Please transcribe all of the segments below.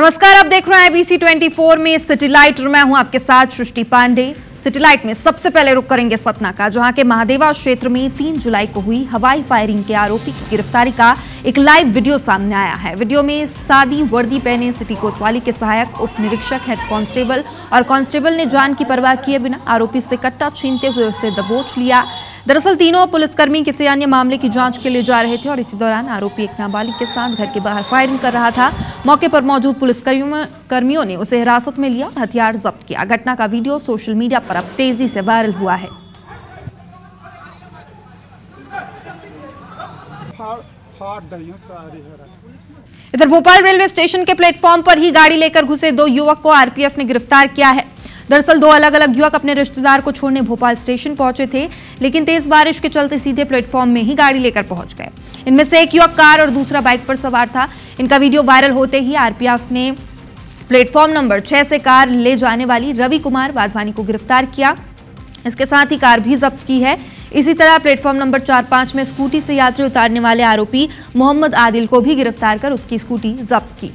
नमस्कार, आप देख रहे हैं ABC 24 में सिटी लाइट और मैं हूं आपके साथ सृष्टि पांडे। सिटी लाइट में सबसे पहले रुक करेंगे सतना का, जहां के महादेवा क्षेत्र में 3 जुलाई को हुई हवाई फायरिंग के आरोपी की गिरफ्तारी का एक लाइव वीडियो सामने आया है। वीडियो में सादी वर्दी पहने सिटी कोतवाली के सहायक उप निरीक्षक हेड कांस्टेबल और कांस्टेबल ने जान की परवाह किए बिना आरोपी से कट्टा छीनते हुए उसे दबोच लिया। दरअसल तीनों पुलिसकर्मी किसी अन्य मामले की जांच के लिए जा रहे थे और इसी दौरान आरोपी एक नाबालिग के साथ घर के बाहर फायरिंग कर रहा था। मौके पर मौजूद पुलिसकर्मियों ने उसे हिरासत में लिया और हथियार जब्त किया। घटना का वीडियो सोशल मीडिया पर अब तेजी से वायरल हुआ है। इधर भोपाल रेलवे स्टेशन के प्लेटफॉर्म पर ही गाड़ी लेकर घुसे 2 युवक को आरपीएफ ने गिरफ्तार किया है। दरअसल 2 अलग अलग युवक अपने रिश्तेदार को छोड़ने भोपाल स्टेशन पहुंचे थे, लेकिन तेज बारिश के चलते सीधे प्लेटफॉर्म में ही गाड़ी लेकर पहुंच गए। इनमें से एक युवक कार और दूसरा बाइक पर सवार था। इनका वीडियो वायरल होते ही आरपीएफ ने प्लेटफॉर्म नंबर 6 से कार ले जाने वाली रवि कुमार वाधवानी को गिरफ्तार किया। इसके साथ ही कार भी जब्त की है। इसी तरह प्लेटफॉर्म नंबर 4-5 में स्कूटी से यात्री उतारने वाले आरोपी मोहम्मद आदिल को भी गिरफ्तार कर उसकी स्कूटी जब्त की।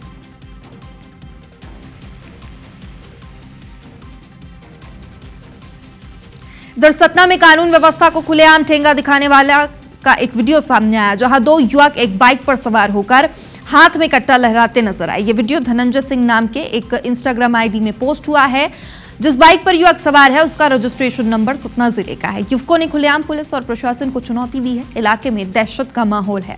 इधर सतना में कानून व्यवस्था को खुलेआम ठेंगा दिखाने वाला का एक वीडियो सामने आया, जहां 2 युवक एक बाइक पर सवार होकर हाथ में कट्टा लहराते नजर आए। ये वीडियो धनंजय सिंह नाम के एक इंस्टाग्राम आईडी में पोस्ट हुआ है। जिस बाइक पर युवक सवार है उसका रजिस्ट्रेशन नंबर सतना जिले का है। युवकों ने खुलेआम पुलिस और प्रशासन को चुनौती दी है। इलाके में दहशत का माहौल है।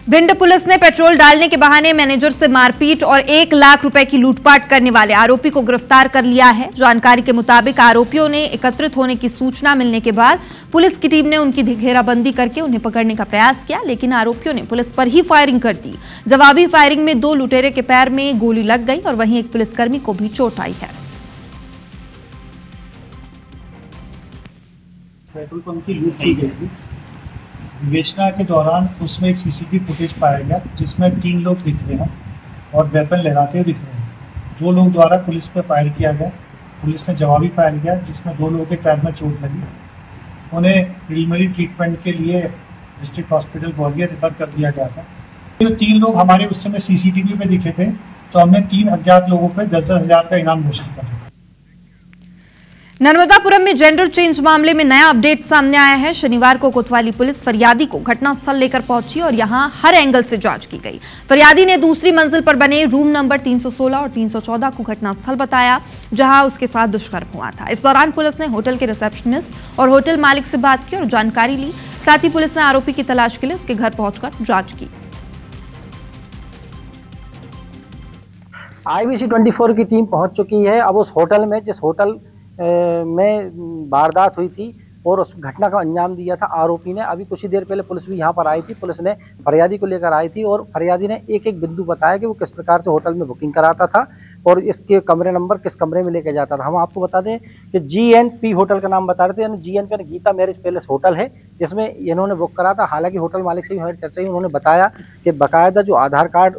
भिंड पुलिस ने पेट्रोल डालने के बहाने मैनेजर से मारपीट और 1 लाख रुपए की लूटपाट करने वाले आरोपी को गिरफ्तार कर लिया है। जानकारी के मुताबिक आरोपियों ने एकत्रित होने की सूचना मिलने के बाद पुलिस की टीम ने उनकी घेराबंदी करके उन्हें पकड़ने का प्रयास किया, लेकिन आरोपियों ने पुलिस पर ही फायरिंग कर दी। जवाबी फायरिंग में 2 लुटेरे के पैर में गोली लग गई और वहीं एक पुलिसकर्मी को भी चोट आई है। पेट्रोल पंप की लूट की गई थी। विवेचना के दौरान उसमें एक सीसीटीवी फुटेज पाया गया जिसमें 3 लोग दिख रहे हैं और वेपन लहराते हुए दिख रहे हैं। 2 लोग द्वारा पुलिस पे फायर किया गया। पुलिस ने जवाबी फायर किया जिसमें 2 लोगों के पैर में चोट लगी। उन्हें प्रिलिमिनरी ट्रीटमेंट के लिए डिस्ट्रिक्ट हॉस्पिटल ग्वालियर रेफर कर दिया गया था। जो 3 लोग हमारे उस समय सीसीटीवी में दिखे थे, तो हमने 3 अज्ञात लोगों पर 10-10 हज़ार का इनाम घोषित कर दिया। नर्मदापुरम में जेंडर चेंज मामले में नया अपडेट सामने आया है। शनिवार को कोतवाली पुलिस फरियादी को घटनास्थल लेकर पहुंची और यहां हर एंगल से जांच की गई। फरियादी ने दूसरी मंजिल पर बने रूम नंबर 316 और 314 को घटनास्थल बताया, जहां उसके साथ दुष्कर्म हुआ था। इस दौरान पुलिस ने होटल के रिसेप्शनिस्ट और होटल मालिक से बात की और जानकारी ली। साथ ही पुलिस ने आरोपी की तलाश के लिए उसके घर पहुंचकर जांच की। IBC 24 की टीम पहुंच चुकी है। अब उस होटल में, जिस होटल में वारदात हुई थी और उस घटना का अंजाम दिया था आरोपी ने, अभी कुछ ही देर पहले पुलिस भी यहाँ पर आई थी। पुलिस ने फरियादी को लेकर आई थी और फरियादी ने एक बिंदु बताया कि वो किस प्रकार से होटल में बुकिंग कराता था और इसके कमरे नंबर किस कमरे में लेकर जाता था। हम आपको बता दें कि GNP होटल का नाम बता रहे थे, यानी GNP Geeta marriage palace hotel है, जिसमें इन्होंने बुक करा था। हालांकि होटल मालिक से भी हमारी चर्चा हुई, उन्होंने बताया कि बाकायदा जो आधार कार्ड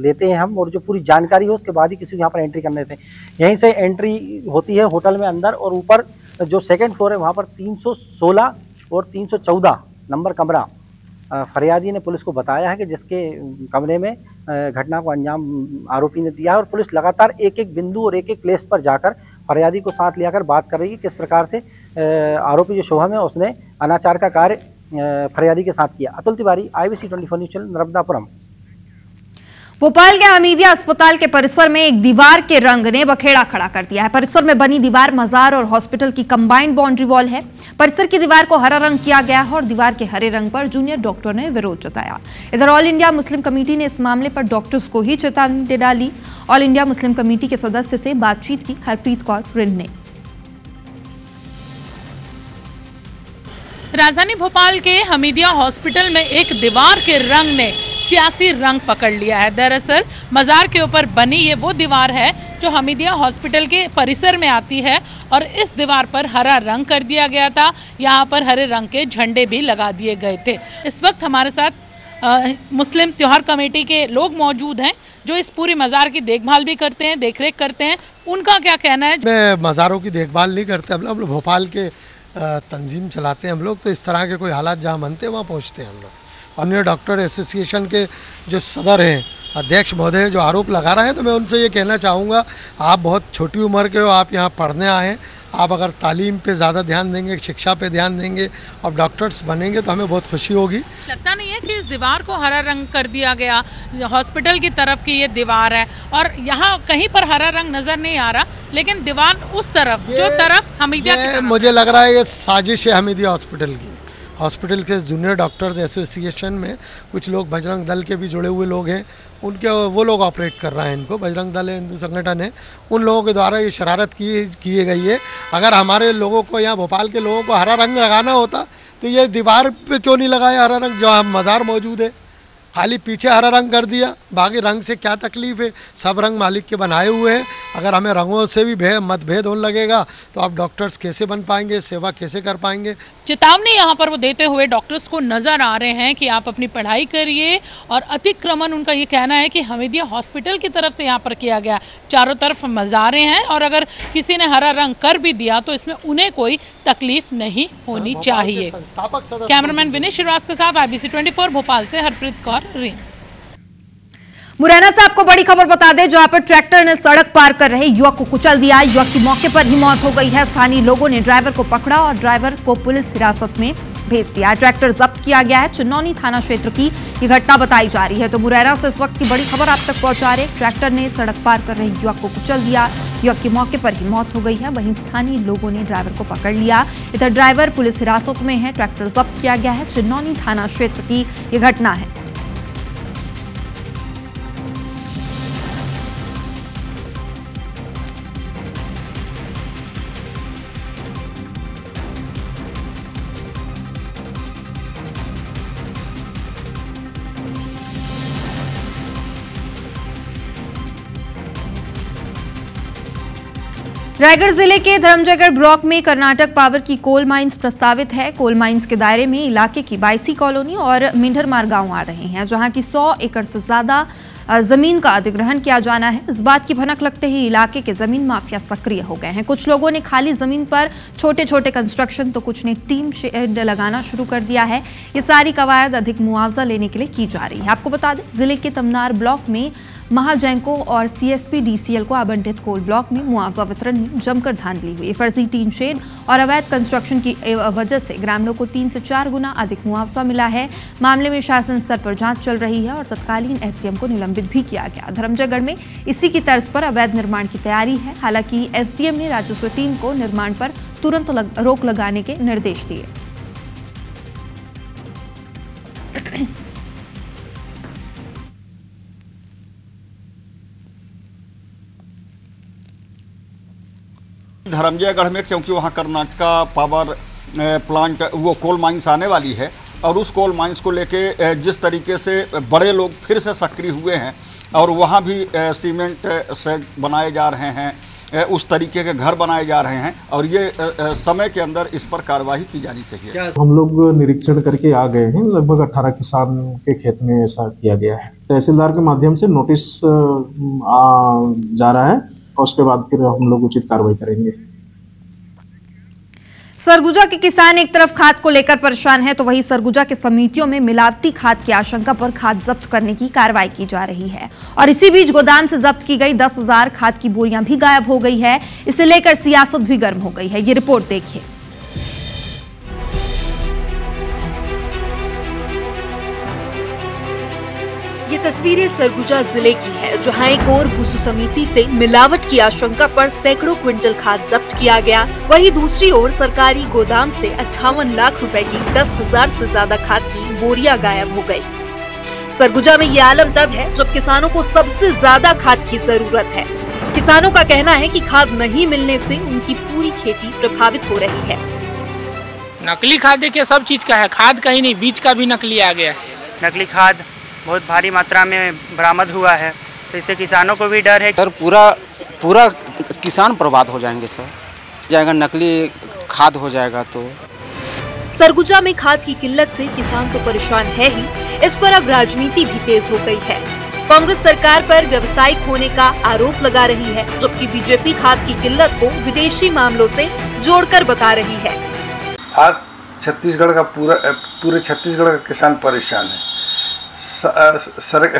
लेते हैं हम और जो पूरी जानकारी हो उसके बाद ही किसी को यहाँ पर एंट्री करने थे। यहीं से एंट्री होती है होटल में अंदर, और ऊपर जो 2nd फ्लोर है वहाँ पर 316 और 314 नंबर कमरा फरियादी ने पुलिस को बताया है कि जिसके कमरे में घटना को अंजाम आरोपी ने दिया है। और पुलिस लगातार एक बिंदु और एक प्लेस पर जाकर फरियादी को साथ लेकर बात कर रही है किस प्रकार से आरोपी जो शोभम है उसने अनाचार का कार्य फरियादी के साथ किया। Atul Tiwari, IBC 24 news channel, Narmadapuram. Bhopal के हमीदिया अस्पताल के परिसर में एक दीवार के रंग ने बखेड़ा खड़ा कर दिया है। परिसर में बनी दीवार मजार और हॉस्पिटल की कंबाइंड बाउंड्री वॉल है। परिसर की दीवार को हरा रंग किया गया है और दीवार के हरे रंग पर जूनियर डॉक्टर ने विरोध जताया। इधर ऑल इंडिया मुस्लिम कमेटी ने इस मामले पर डॉक्टर्स को ही चेतावनी दे डाली। ऑल इंडिया मुस्लिम कमेटी के सदस्य से बातचीत की हरप्रीत कौर रिंद ने। राजधानी भोपाल के हमीदिया हॉस्पिटल में एक दीवार के रंग ने सियासी रंग पकड़ लिया है। दरअसल मज़ार के ऊपर बनी ये वो दीवार है जो हमीदिया हॉस्पिटल के परिसर में आती है और इस दीवार पर हरा रंग कर दिया गया था। यहाँ पर हरे रंग के झंडे भी लगा दिए गए थे। इस वक्त हमारे साथ मुस्लिम त्योहार कमेटी के लोग मौजूद हैं जो इस पूरी मज़ार की देखभाल भी करते हैं, देखरेख करते हैं। उनका क्या कहना है? मैं मज़ारों की देखभाल नहीं करते। हम लोग भोपाल के तंजीम चलाते हैं हम लोग, तो इस तरह के कोई हालात जहाँ बनते हैं वहाँ पहुँचते हैं हम लोग। अन्य डॉक्टर एसोसिएशन के जो सदर हैं, अध्यक्ष महोदय जो आरोप लगा रहे हैं, तो मैं उनसे ये कहना चाहूँगा, आप बहुत छोटी उम्र के हो, आप यहाँ पढ़ने आए हैं, आप अगर तालीम पे ज़्यादा ध्यान देंगे, शिक्षा पे ध्यान देंगे और डॉक्टर्स बनेंगे तो हमें बहुत खुशी होगी। लगता नहीं है कि इस दीवार को हरा रंग कर दिया गया? हॉस्पिटल की तरफ की ये दीवार है और यहाँ कहीं पर हरा रंग नज़र नहीं आ रहा, लेकिन दीवार उस तरफ जो तरफ हमीदिया की तरफ। मुझे लग रहा है ये साजिश है हमीदिया हॉस्पिटल की। हॉस्पिटल के जूनियर डॉक्टर्स एसोसिएशन में कुछ लोग बजरंग दल के भी जुड़े हुए लोग हैं, उनके वो लोग ऑपरेट कर रहे हैं इनको। बजरंग दल है, हिंदू संगठन है, उन लोगों के द्वारा ये शरारत की गई है। अगर हमारे लोगों को, यहाँ भोपाल के लोगों को हरा रंग लगाना होता तो ये दीवार पे क्यों नहीं लगाया हरा रंग? जो मज़ार मौजूद है, खाली पीछे हरा रंग कर दिया, बाकी रंग से क्या तकलीफ़ है? सब रंग मालिक के बनाए हुए हैं। अगर हमें रंगों से भी मतभेद होने लगेगा तो आप डॉक्टर्स कैसे बन पाएंगे, सेवा कैसे कर पाएंगे? चेतावनी यहाँ पर वो देते हुए डॉक्टर्स को नज़र आ रहे हैं कि आप अपनी पढ़ाई करिए, और अतिक्रमण उनका ये कहना है कि हमीदिया हॉस्पिटल की तरफ से यहाँ पर किया गया। चारों तरफ मज़ारें हैं और अगर किसी ने हरा रंग कर भी दिया तो इसमें उन्हें कोई तकलीफ नहीं होनी चाहिए। कैमरामैन विनीत श्रीवास्तव के साथ IBC 24 भोपाल से हरप्रीत कौर। मुरैना से आपको बड़ी खबर बता दें, जहां पर ट्रैक्टर ने सड़क पार कर रहे युवक को कुचल दिया। युवक की मौके पर ही मौत हो गई है। स्थानीय लोगों ने ड्राइवर को पकड़ा और ड्राइवर को पुलिस हिरासत में भेज दिया। ट्रैक्टर जब्त किया गया है। चिन्नौनी थाना क्षेत्र की ये घटना बताई जा रही है। तो मुरैना से इस वक्त की बड़ी खबर आप तक पहुंचा रहे। ट्रैक्टर ने सड़क पार कर रहे युवक को कुचल दिया। युवक की मौके पर ही मौत हो गई है। वहीं स्थानीय लोगों ने ड्राइवर को पकड़ लिया। इधर ड्राइवर पुलिस हिरासत में है। ट्रैक्टर जब्त किया गया है। चिन्नौनी थाना क्षेत्र की ये घटना है। रायगढ़ जिले के धर्मजयगढ़ ब्लॉक में कर्नाटक पावर की कोल माइंस प्रस्तावित है। कोल माइंस के दायरे में इलाके की बाइसी कॉलोनी और मिंढरमार गांव आ रहे हैं, जहां की 100 एकड़ से ज्यादा जमीन का अधिग्रहण किया जाना है। इस बात की भनक लगते ही इलाके के जमीन माफिया सक्रिय हो गए हैं। कुछ लोगों ने खाली जमीन पर छोटे छोटे कंस्ट्रक्शन, तो कुछ ने टीम शेड लगाना शुरू कर दिया है। ये सारी कवायद अधिक मुआवजा लेने के लिए की जा रही है। आपको बता दें, जिले के तमनार ब्लॉक में महाजैंको और CSP-DCL को आवंटित कोल ब्लॉक में मुआवजा वितरण में जमकर धांधली हुई। फर्जी टीन शेड और अवैध कंस्ट्रक्शन की वजह से ग्रामीणों को 3 से 4 गुना अधिक मुआवजा मिला है। मामले में शासन स्तर पर जांच चल रही है और तत्कालीन SDM को निलंबित भी किया गया। धर्मजयगढ़ में इसी की तर्ज पर अवैध निर्माण की तैयारी है। हालांकि SDM ने राजस्व टीम को निर्माण पर तुरंत रोक लगाने के निर्देश दिए। धर्मजयगढ़ में, क्योंकि वहाँ कर्नाटका पावर प्लांट वो कोल माइंस आने वाली है, और उस कोल माइंस को लेके जिस तरीके से बड़े लोग फिर से सक्रिय हुए हैं और वहाँ भी सीमेंट सेट बनाए जा रहे हैं, उस तरीके के घर बनाए जा रहे हैं, और ये समय के अंदर इस पर कार्रवाई की जानी चाहिए। हम लोग निरीक्षण करके आ गए हैं। लगभग 18 किसान के खेत में ऐसा किया गया है। तहसीलदार के माध्यम से नोटिस जा रहा है और उसके बाद फिर हम लोग उचित कार्रवाई करेंगे। सरगुजा के किसान एक तरफ खाद को लेकर परेशान है, तो वहीं सरगुजा के समितियों में मिलावटी खाद की आशंका पर खाद जब्त करने की कार्रवाई की जा रही है। और इसी बीच गोदाम से जब्त की गई 10,000 खाद की बोरियां भी गायब हो गई है। इसे लेकर सियासत भी गर्म हो गई है। ये रिपोर्ट देखिए। ये तस्वीरें सरगुजा जिले की है, जहां एक और भूसु समिति से मिलावट की आशंका पर सैकड़ों क्विंटल खाद जब्त किया गया। वहीं दूसरी ओर सरकारी गोदाम से 58 लाख रुपए की 10,000 से ज्यादा खाद की बोरियां गायब हो गई। सरगुजा में ये आलम तब है जब किसानों को सबसे ज्यादा खाद की जरूरत है। किसानों का कहना है कि खाद नहीं मिलने से उनकी पूरी खेती प्रभावित हो रही है। नकली खाद देखिए सब चीज का है, खाद कहीं नहीं, बीज का भी नकली आ गया है। नकली खाद बहुत भारी मात्रा में बरामद हुआ है, तो इससे किसानों को भी डर है। सर पूरा किसान बर्बाद हो जाएंगे सर, जाएगा नकली खाद हो जाएगा। तो सरगुजा में खाद की किल्लत से किसान तो परेशान है ही, इस पर अब राजनीति भी तेज हो गई है। कांग्रेस सरकार पर व्यवसायिक होने का आरोप लगा रही है, जबकि बीजेपी खाद की किल्लत को विदेशी मामलों से जोड़कर बता रही है। आज छत्तीसगढ़ का पूरे छत्तीसगढ़ का किसान परेशान है।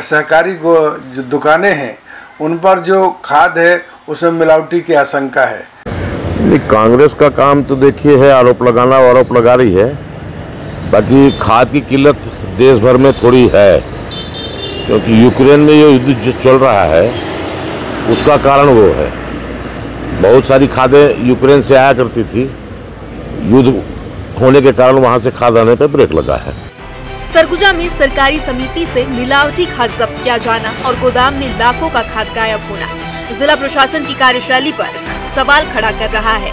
सहकारी जो दुकानें हैं उन पर जो खाद है उसमें मिलावटी की आशंका है। कांग्रेस का काम तो देखिए है आरोप लगाना, आरोप लगा रही है। बाकी खाद की किल्लत देश भर में थोड़ी है, क्योंकि यूक्रेन में जो युद्ध जो चल रहा है उसका कारण वो है। बहुत सारी खादें यूक्रेन से आया करती थी, युद्ध होने के कारण वहां से खाद आने पर ब्रेक लगा है। सरगुजा में सरकारी समिति से मिलावटी खाद जब्त किया जाना और गोदाम में लाखों का खाद गायब होना जिला प्रशासन की कार्यशैली पर सवाल खड़ा कर रहा है।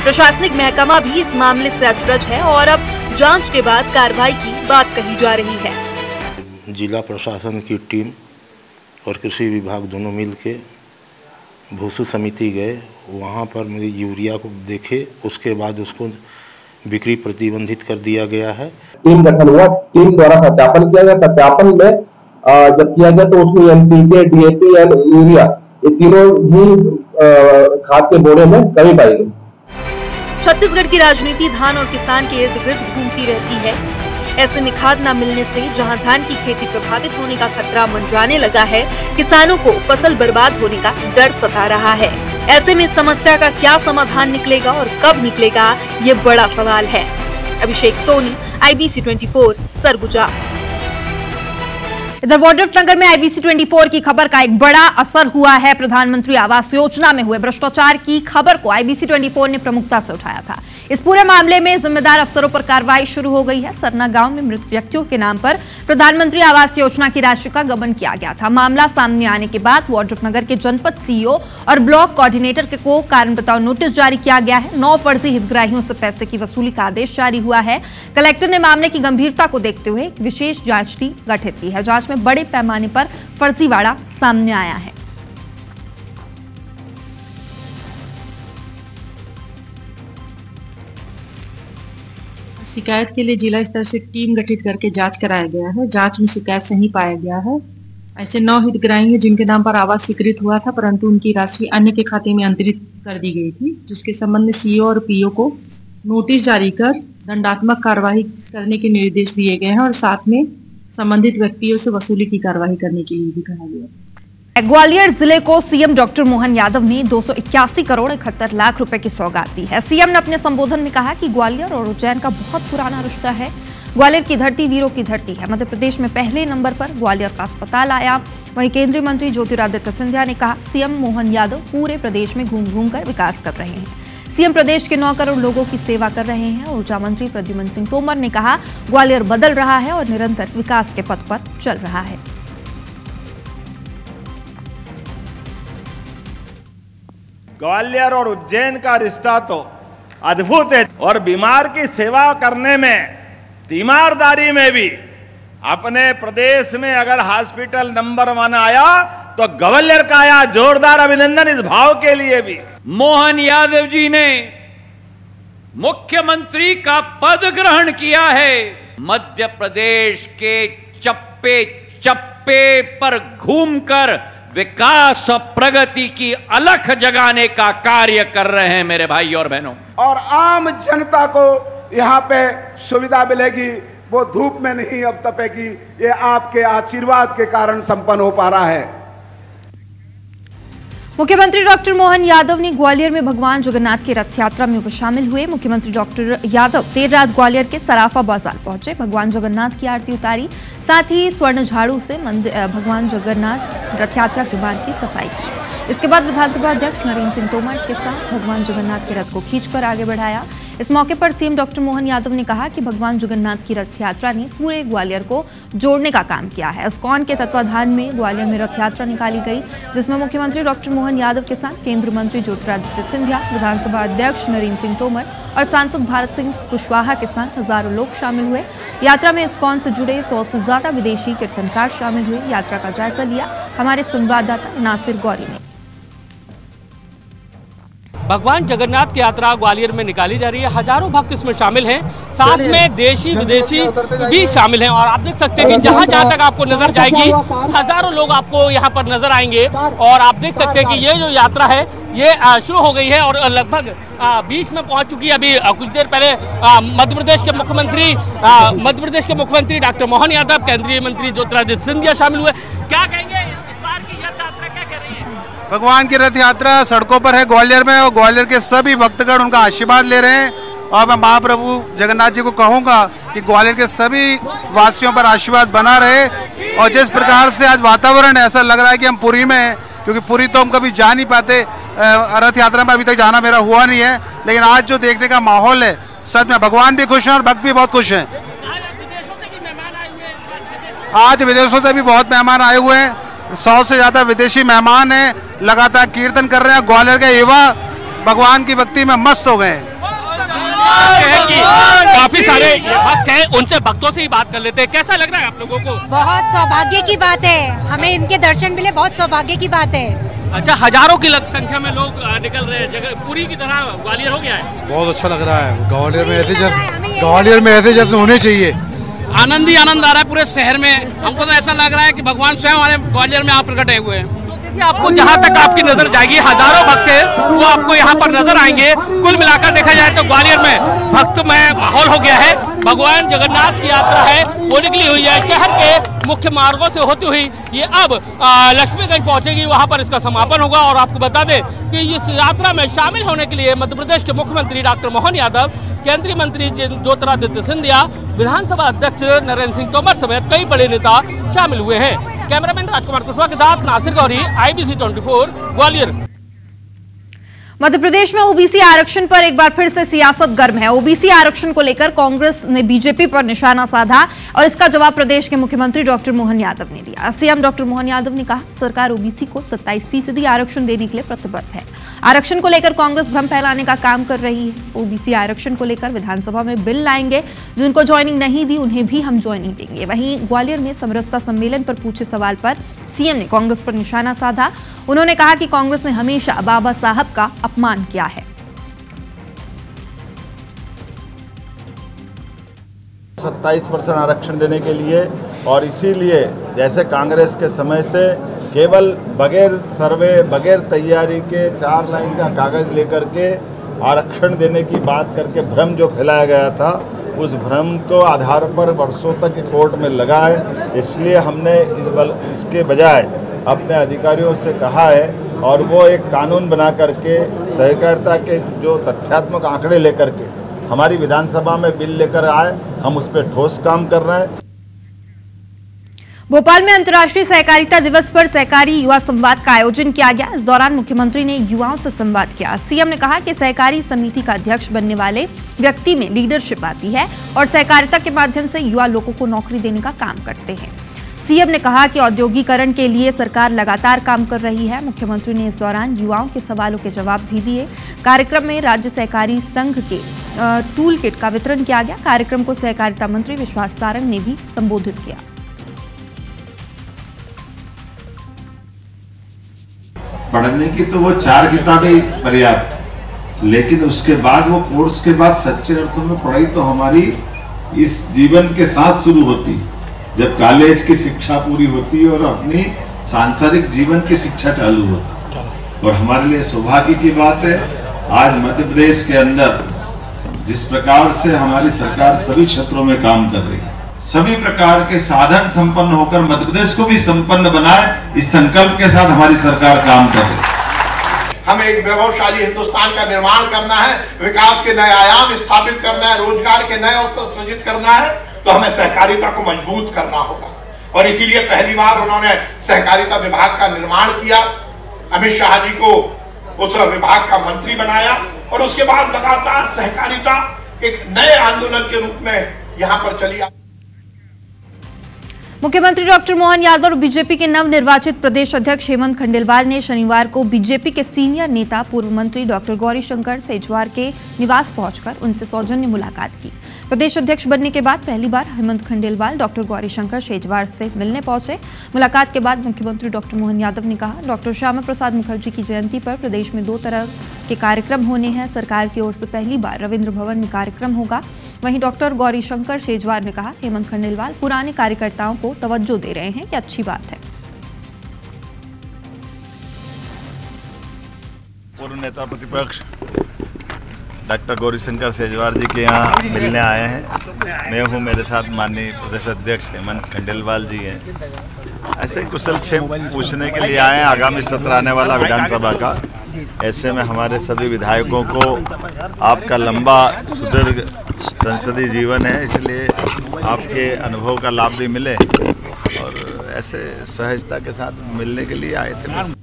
प्रशासनिक महकमा भी इस मामले से अचरज है और अब जांच के बाद कार्रवाई की बात कही जा रही है। जिला प्रशासन की टीम और कृषि विभाग दोनों मिलके भूसु समिति गए, वहाँ पर मेरे यूरिया को देखे, उसके बाद उसको बिक्री प्रतिबंधित कर दिया गया है। टीम गठन हुआ, टीम द्वारा सत्यापन किया गया। सत्यापन में जब किया गया तो उसमें NPK, DAP और यूरिया ये तीनों ही खाद के बोरे में कमी पाई गई। छत्तीसगढ़ की राजनीति धान और किसान के इर्द गिर्द घूमती रहती है। ऐसे में खाद न मिलने से जहां धान की खेती प्रभावित होने का खतरा मंडराने लगा है, किसानों को फसल बर्बाद होने का डर सता रहा है। ऐसे में समस्या का क्या समाधान निकलेगा और कब निकलेगा, ये बड़ा सवाल है। अभिषेक सोनी, IBC 24, सरगुजा। इधर वाड्रफनगर में IBC 24 की खबर का एक बड़ा असर हुआ है। प्रधानमंत्री आवास योजना में हुए भ्रष्टाचार की खबर को IBC 24 ने प्रमुखता से उठाया था। इस पूरे मामले में जिम्मेदार अफसरों पर कार्रवाई शुरू हो गई है। सरना गांव में मृत व्यक्तियों के नाम पर प्रधानमंत्री आवास योजना की राशि का गबन किया गया था। मामला सामने आने के बाद वाड्रफनगर के जनपद CEO और ब्लॉक कोऑर्डिनेटर को कारण बताओ नोटिस जारी किया गया है। 9 फर्जी हितग्राहियों से पैसे की वसूली का आदेश जारी हुआ है। कलेक्टर ने मामले की गंभीरता को देखते हुए एक विशेष जांच टीम गठित की है। जांच में बड़े पैमाने पर फर्जीवाड़ा सामने आया है। शिकायत के लिए जिला स्तर से टीम गठित करके जांच कराया गया है। जांच में शिकायत सही पाया गया है। ऐसे 9 हितग्राही हैं जिनके नाम पर आवास स्वीकृत हुआ था, परंतु उनकी राशि अन्य के खाते में अंतरित कर दी गई थी, जिसके संबंध में CEO और PO को नोटिस जारी कर दंडात्मक कार्रवाई करने के निर्देश दिए गए हैं और साथ में संबंधित व्यक्तियों से वसूली की कार्रवाई करने के लिए भी कहा गया। ग्वालियर जिले को सीएम डॉक्टर मोहन यादव ने 281 करोड़ 71 लाख रुपए की सौगात दी है। सीएम ने अपने संबोधन में कहा कि ग्वालियर और उज्जैन का बहुत पुराना रिश्ता है। ग्वालियर की धरती वीरों की धरती है। मध्य प्रदेश में पहले नंबर पर ग्वालियर का अस्पताल आया। वहीं केंद्रीय मंत्री ज्योतिरादित्य सिंधिया ने कहा, सीएम मोहन यादव पूरे प्रदेश में घूम घूम कर विकास कर रहे हैं। सीएम प्रदेश के 9 करोड़ लोगों की सेवा कर रहे हैं। ऊर्जा मंत्री प्रद्युम्न सिंह तोमर ने कहा, ग्वालियर बदल रहा है और निरंतर विकास के पथ पर चल रहा है। ग्वालियर और उज्जैन का रिश्ता तो अद्भुत है और बीमार की सेवा करने में, तीमारदारी में भी अपने प्रदेश में अगर हॉस्पिटल नंबर 1 आया तो ग्वालियर का आया। जोरदार अभिनंदन इस भाव के लिए भी। मोहन यादव जी ने मुख्यमंत्री का पद ग्रहण किया है। मध्य प्रदेश के चप्पे चप्पे पर घूमकर विकास और प्रगति की अलख जगाने का कार्य कर रहे हैं मेरे भाई और बहनों। और आम जनता को यहाँ पे सुविधा मिलेगी, वो धूप में नहीं अब तपेगी। ये आपके आशीर्वाद के कारण संपन्न हो पा रहा है। मुख्यमंत्री डॉक्टर मोहन यादव ने ग्वालियर में भगवान जगन्नाथ की रथ यात्रा में शामिल हुए। मुख्यमंत्री डॉक्टर यादव देर रात ग्वालियर के सराफा बाजार पहुंचे, भगवान जगन्नाथ की आरती उतारी, साथ ही स्वर्ण झाड़ू से भगवान जगन्नाथ रथ यात्रा के मार्ग की सफाई की। इसके बाद विधानसभा अध्यक्ष नरेंद्र सिंह तोमर के साथ भगवान जगन्नाथ के रथ को खींचकर आगे बढ़ाया। इस मौके पर सीएम डॉक्टर मोहन यादव ने कहा कि भगवान जगन्नाथ की रथ यात्रा ने पूरे ग्वालियर को जोड़ने का काम किया है। इस्कॉन के तत्वाधान में ग्वालियर में रथ यात्रा निकाली गई, जिसमें मुख्यमंत्री डॉक्टर मोहन यादव के साथ केंद्रीय मंत्री ज्योतिरादित्य सिंधिया, विधानसभा अध्यक्ष नरेंद्र सिंह तोमर और सांसद भारत सिंह कुशवाहा के साथ हजारों लोग शामिल हुए। यात्रा में इस्कॉन से जुड़े 100 से ज्यादा विदेशी कीर्तनकार शामिल हुए। यात्रा का जायजा लिया हमारे संवाददाता नासिर गौरी ने। भगवान जगन्नाथ की यात्रा ग्वालियर में निकाली जा रही है। हजारों भक्त इसमें शामिल हैं, साथ में देशी विदेशी भी शामिल हैं। और आप देख सकते हैं कि जहां जहां तक आपको नजर जाएगी हजारों लोग आपको यहां पर नजर आएंगे। और आप देख सकते हैं कि ये जो यात्रा है ये शुरू हो गई है और लगभग 20 में पहुंच चुकी है। अभी कुछ देर पहले मध्य प्रदेश के मुख्यमंत्री डॉक्टर मोहन यादव, केंद्रीय मंत्री ज्योतिरादित्य सिंधिया शामिल हुए। क्या कहेंगे इस बार की रथ यात्रा क्या कह रही है? भगवान की रथ यात्रा सड़कों पर है ग्वालियर में, और ग्वालियर के सभी भक्तगण उनका आशीर्वाद ले रहे हैं। और मैं महाप्रभु जगन्नाथ जी को कहूंगा कि ग्वालियर के सभी वासियों पर आशीर्वाद बना रहे। और जिस प्रकार से आज वातावरण है, ऐसा लग रहा है कि हम पुरी में हैं, क्योंकि पुरी तो हम कभी जा नहीं पाते, रथ यात्रा में अभी तक जाना मेरा हुआ नहीं है, लेकिन आज जो देखने का माहौल है, सच में भगवान भी खुश हैं और भक्त भी बहुत खुश हैं। आज विदेशों से भी बहुत मेहमान आए हुए हैं, 100 से ज्यादा विदेशी मेहमान हैं, लगातार कीर्तन कर रहे हैं। ग्वालियर के युवा भगवान की भक्ति में मस्त हो गए हैं। काफी सारे भक्त हैं, उनसे भक्तों से ही बात कर लेते हैं। कैसा लग रहा है आप लोगों को? बहुत सौभाग्य की बात है, हमें इनके दर्शन मिले, बहुत सौभाग्य की बात है। अच्छा, हजारों की संख्या में लोग निकल रहे हैं, जगह पूरी की तरह ग्वालियर हो गया है। बहुत अच्छा लग रहा है। ग्वालियर में ऐसे जश्न होने चाहिए। आनंद ही आनंद आ रहा है पूरे शहर में। हमको तो ऐसा लग रहा है कि भगवान स्वयं हमारे ग्वालियर में आप प्रकट हुए हैं। आपको जहां तक आपकी नजर जाएगी, हजारों भक्त हैं वो आपको यहाँ पर नजर आएंगे। कुल मिलाकर देखा जाए तो ग्वालियर में भक्तमय माहौल हो गया है। भगवान जगन्नाथ की यात्रा है वो निकली हुई है शहर के मुख्य मार्गों से होती हुई, ये अब लक्ष्मीगंज पहुंचेगी, वहां पर इसका समापन होगा। और आपको बता दें कि इस यात्रा में शामिल होने के लिए मध्य प्रदेश के मुख्यमंत्री डॉक्टर मोहन यादव, केंद्रीय मंत्री ज्योतिरादित्य सिंधिया, विधानसभा अध्यक्ष नरेंद्र सिंह तोमर समेत कई बड़े नेता शामिल हुए हैं। कैमरामैन राजकुमार कुशवाहा के साथ नासिर गौरी, IBC 24 ग्वालियर। मध्य प्रदेश में ओबीसी आरक्षण पर एक बार फिर से सियासत गर्म है। ओबीसी आरक्षण को लेकर कांग्रेस ने बीजेपी पर निशाना साधा और इसका जवाब प्रदेश के मुख्यमंत्री डॉक्टर मोहन यादव ने दिया। सीएम डॉक्टर मोहन यादव ने कहा, सरकार ओबीसी को 27% आरक्षण देने के लिए प्रतिबद्ध है। आरक्षण को लेकर कांग्रेस भ्रम फैलाने का काम कर रही है। ओबीसी आरक्षण को लेकर विधानसभा में बिल लाएंगे, जिनको ज्वाइनिंग नहीं दी उन्हें भी हम ज्वाइनिंग देंगे। वहीं ग्वालियर में समरसता सम्मेलन पर पूछे सवाल पर सीएम ने कांग्रेस पर निशाना साधा। उन्होंने कहा कि कांग्रेस ने हमेशा बाबा साहब का अपमान किया है। 27% आरक्षण देने के लिए, और इसीलिए जैसे कांग्रेस के समय से केवल बगैर सर्वे, बगैर तैयारी के 4 लाइन का कागज लेकर के आरक्षण देने की बात करके भ्रम जो फैलाया गया था, उस भ्रम को आधार पर वर्षों तक कोर्ट में लगा है। इसलिए हमने इसके बजाय अपने अधिकारियों से कहा है, और वो एक कानून बना करके सहकारिता के जो तथ्यात्मक आंकड़े लेकर के हमारी विधानसभा में बिल लेकर आए। हम उस पर ठोस काम कर रहे हैं। भोपाल में अंतर्राष्ट्रीय सहकारिता दिवस पर सहकारी युवा संवाद का आयोजन किया गया। इस दौरान मुख्यमंत्री ने युवाओं से संवाद किया। सीएम ने कहा कि सहकारी समिति का अध्यक्ष बनने वाले व्यक्ति में लीडरशिप आती है और सहकारिता के माध्यम से युवा लोगों को नौकरी देने का काम करते हैं। सीएम ने कहा कि औद्योगिकरण के लिए सरकार लगातार काम कर रही है। मुख्यमंत्री ने इस दौरान युवाओं के सवालों के जवाब भी दिए। कार्यक्रम में राज्य सहकारी संघ के टूल किट का वितरण किया गया। कार्यक्रम को सहकारिता मंत्री विश्वास सारंग ने भी संबोधित किया। पढ़ने की तो वो 4 किताबें पर्याप्त, लेकिन उसके बाद वो कोर्स के बाद सच्चे अर्थों में पढ़ाई तो हमारी इस जीवन के साथ शुरू होती, जब कॉलेज की शिक्षा पूरी होती है और अपनी सांसारिक जीवन की शिक्षा चालू होती। और हमारे लिए सौभाग्य की बात है, आज मध्य प्रदेश के अंदर जिस प्रकार से हमारी सरकार सभी क्षेत्रों में काम कर रही है, सभी प्रकार के साधन संपन्न होकर मध्य प्रदेश को भी संपन्न बनाए, इस संकल्प के साथ हमारी सरकार काम कर रही है। हमें एक वैभवशाली हिंदुस्तान का निर्माण करना है, विकास के नए आयाम स्थापित करना है, रोजगार के नए अवसर सृजित करना है, तो हमें सहकारिता को मजबूत करना होगा। और इसीलिए पहली बार उन्होंने सहकारिता विभाग का निर्माण किया। अमित शाह जी को उस विभाग का मंत्री बनाया और उसके बाद लगातार सहकारिता एक नए आंदोलन के रूप में यहां पर चली आई। मुख्यमंत्री डॉक्टर मोहन यादव और बीजेपी के नवनिर्वाचित प्रदेश अध्यक्ष हेमंत खंडेलवाल ने शनिवार को बीजेपी के सीनियर नेता पूर्व मंत्री डॉक्टर गौरीशंकर सेजवार के निवास पहुंचकर उनसे सौजन्य मुलाकात की। प्रदेश अध्यक्ष बनने के बाद पहली बार हेमंत खंडेलवाल डॉक्टर गौरीशंकर सेजवार से मिलने पहुंचे। मुलाकात के बाद मुख्यमंत्री डॉक्टर मोहन यादव ने कहा, डॉक्टर श्यामा प्रसाद मुखर्जी की जयंती पर प्रदेश में 2 तरह के कार्यक्रम होने हैं। सरकार की ओर से पहली बार रविंद्र भवन में कार्यक्रम होगा। वहीं डॉक्टर गौरीशंकर सेजवार ने कहा, हेमंत खंडेलवाल पुराने कार्यकर्ताओं को तवज्जो दे रहे हैं, ये अच्छी बात है। पूर्व नेता प्रतिपक्ष डॉक्टर गौरीशंकर सेजवार जी के यहाँ मिलने आए हैं। मैं हूँ, मेरे साथ माननीय प्रदेश अध्यक्ष हेमंत खंडेलवाल जी हैं। ऐसे ही कुशल क्षेम पूछने के लिए आए हैं आगामी सत्र आने वाला विधानसभा का। ऐसे में हमारे सभी विधायकों को आपका लंबा सुदीर्घ संसदीय जीवन है, इसलिए आपके अनुभव का लाभ भी मिले और ऐसे सहजता के साथ मिलने के लिए आए थे।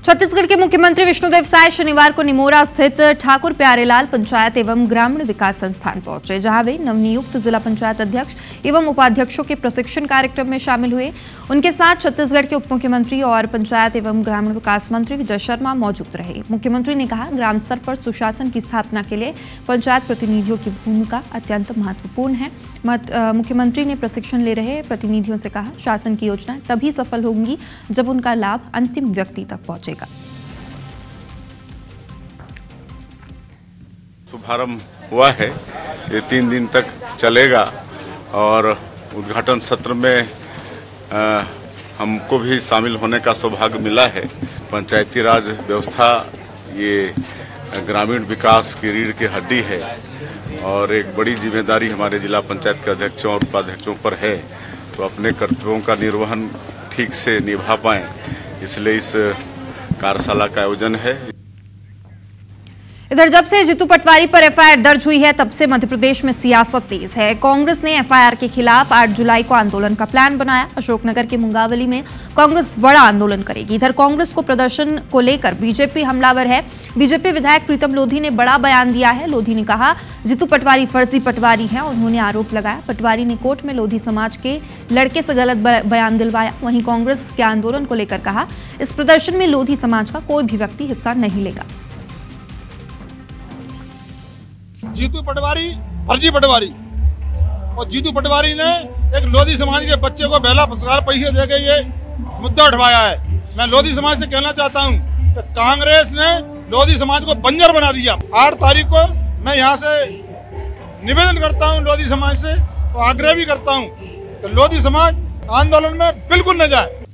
छत्तीसगढ़ के मुख्यमंत्री विष्णुदेव साय शनिवार को निमोरा स्थित ठाकुर प्यारेलाल पंचायत एवं ग्रामीण विकास संस्थान पहुंचे, जहां वे नवनियुक्त जिला पंचायत अध्यक्ष एवं उपाध्यक्षों के प्रशिक्षण कार्यक्रम में शामिल हुए। उनके साथ छत्तीसगढ़ के उप मुख्यमंत्री और पंचायत एवं ग्रामीण विकास मंत्री विजय शर्मा मौजूद रहे। मुख्यमंत्री ने कहा, ग्राम स्तर पर सुशासन की स्थापना के लिए पंचायत प्रतिनिधियों की भूमिका अत्यंत महत्वपूर्ण है। मुख्यमंत्री ने प्रशिक्षण ले रहे प्रतिनिधियों से कहा, शासन की योजनाएं तभी सफल होंगी जब उनका लाभ अंतिम व्यक्ति तक पहुंचेगा। शुभारंभ हुआ है, ये 3 दिन तक चलेगा और उद्घाटन सत्र में हमको भी शामिल होने का सौभाग्य मिला है। पंचायती राज व्यवस्था ये ग्रामीण विकास की रीढ़ की हड्डी है और एक बड़ी जिम्मेदारी हमारे जिला पंचायत के अध्यक्षों और उपाध्यक्षों पर है, तो अपने कर्तव्यों का निर्वहन ठीक से निभा पाएं, इसलिए इस कार्यशाला का आयोजन है। इधर जब से जीतू पटवारी पर एफआईआर दर्ज हुई है, तब से मध्य प्रदेश में सियासत तेज है। कांग्रेस ने एफआईआर के खिलाफ 8 जुलाई को आंदोलन का प्लान बनाया। अशोकनगर के मुंगावली में कांग्रेस बड़ा आंदोलन करेगी। इधर कांग्रेस को प्रदर्शन को लेकर बीजेपी हमलावर है। बीजेपी विधायक प्रीतम लोधी ने बड़ा बयान दिया है। लोधी ने कहा, जीतू पटवारी फर्जी पटवारी है। उन्होंने आरोप लगाया, पटवारी ने कोर्ट में लोधी समाज के लड़के से गलत बयान दिलवाया। वहीं कांग्रेस के आंदोलन को लेकर कहा, इस प्रदर्शन में लोधी समाज का कोई भी व्यक्ति हिस्सा नहीं लेगा। जीतू पटवारी फर्जी पटवारी और जीतू पटवारी ने एक लोधी समाज के बच्चे को बेला पुरस्कार पैसे देके ये मुद्दा उठवाया है। मैं लोधी समाज से कहना चाहता हूं कि कांग्रेस ने लोधी समाज को बंजर बना दिया। 8 तारीख को मैं यहां से निवेदन करता हूं लोधी समाज से, तो आग्रह भी करता हूं कि लोधी समाज आंदोलन में बिल्कुल न जाए।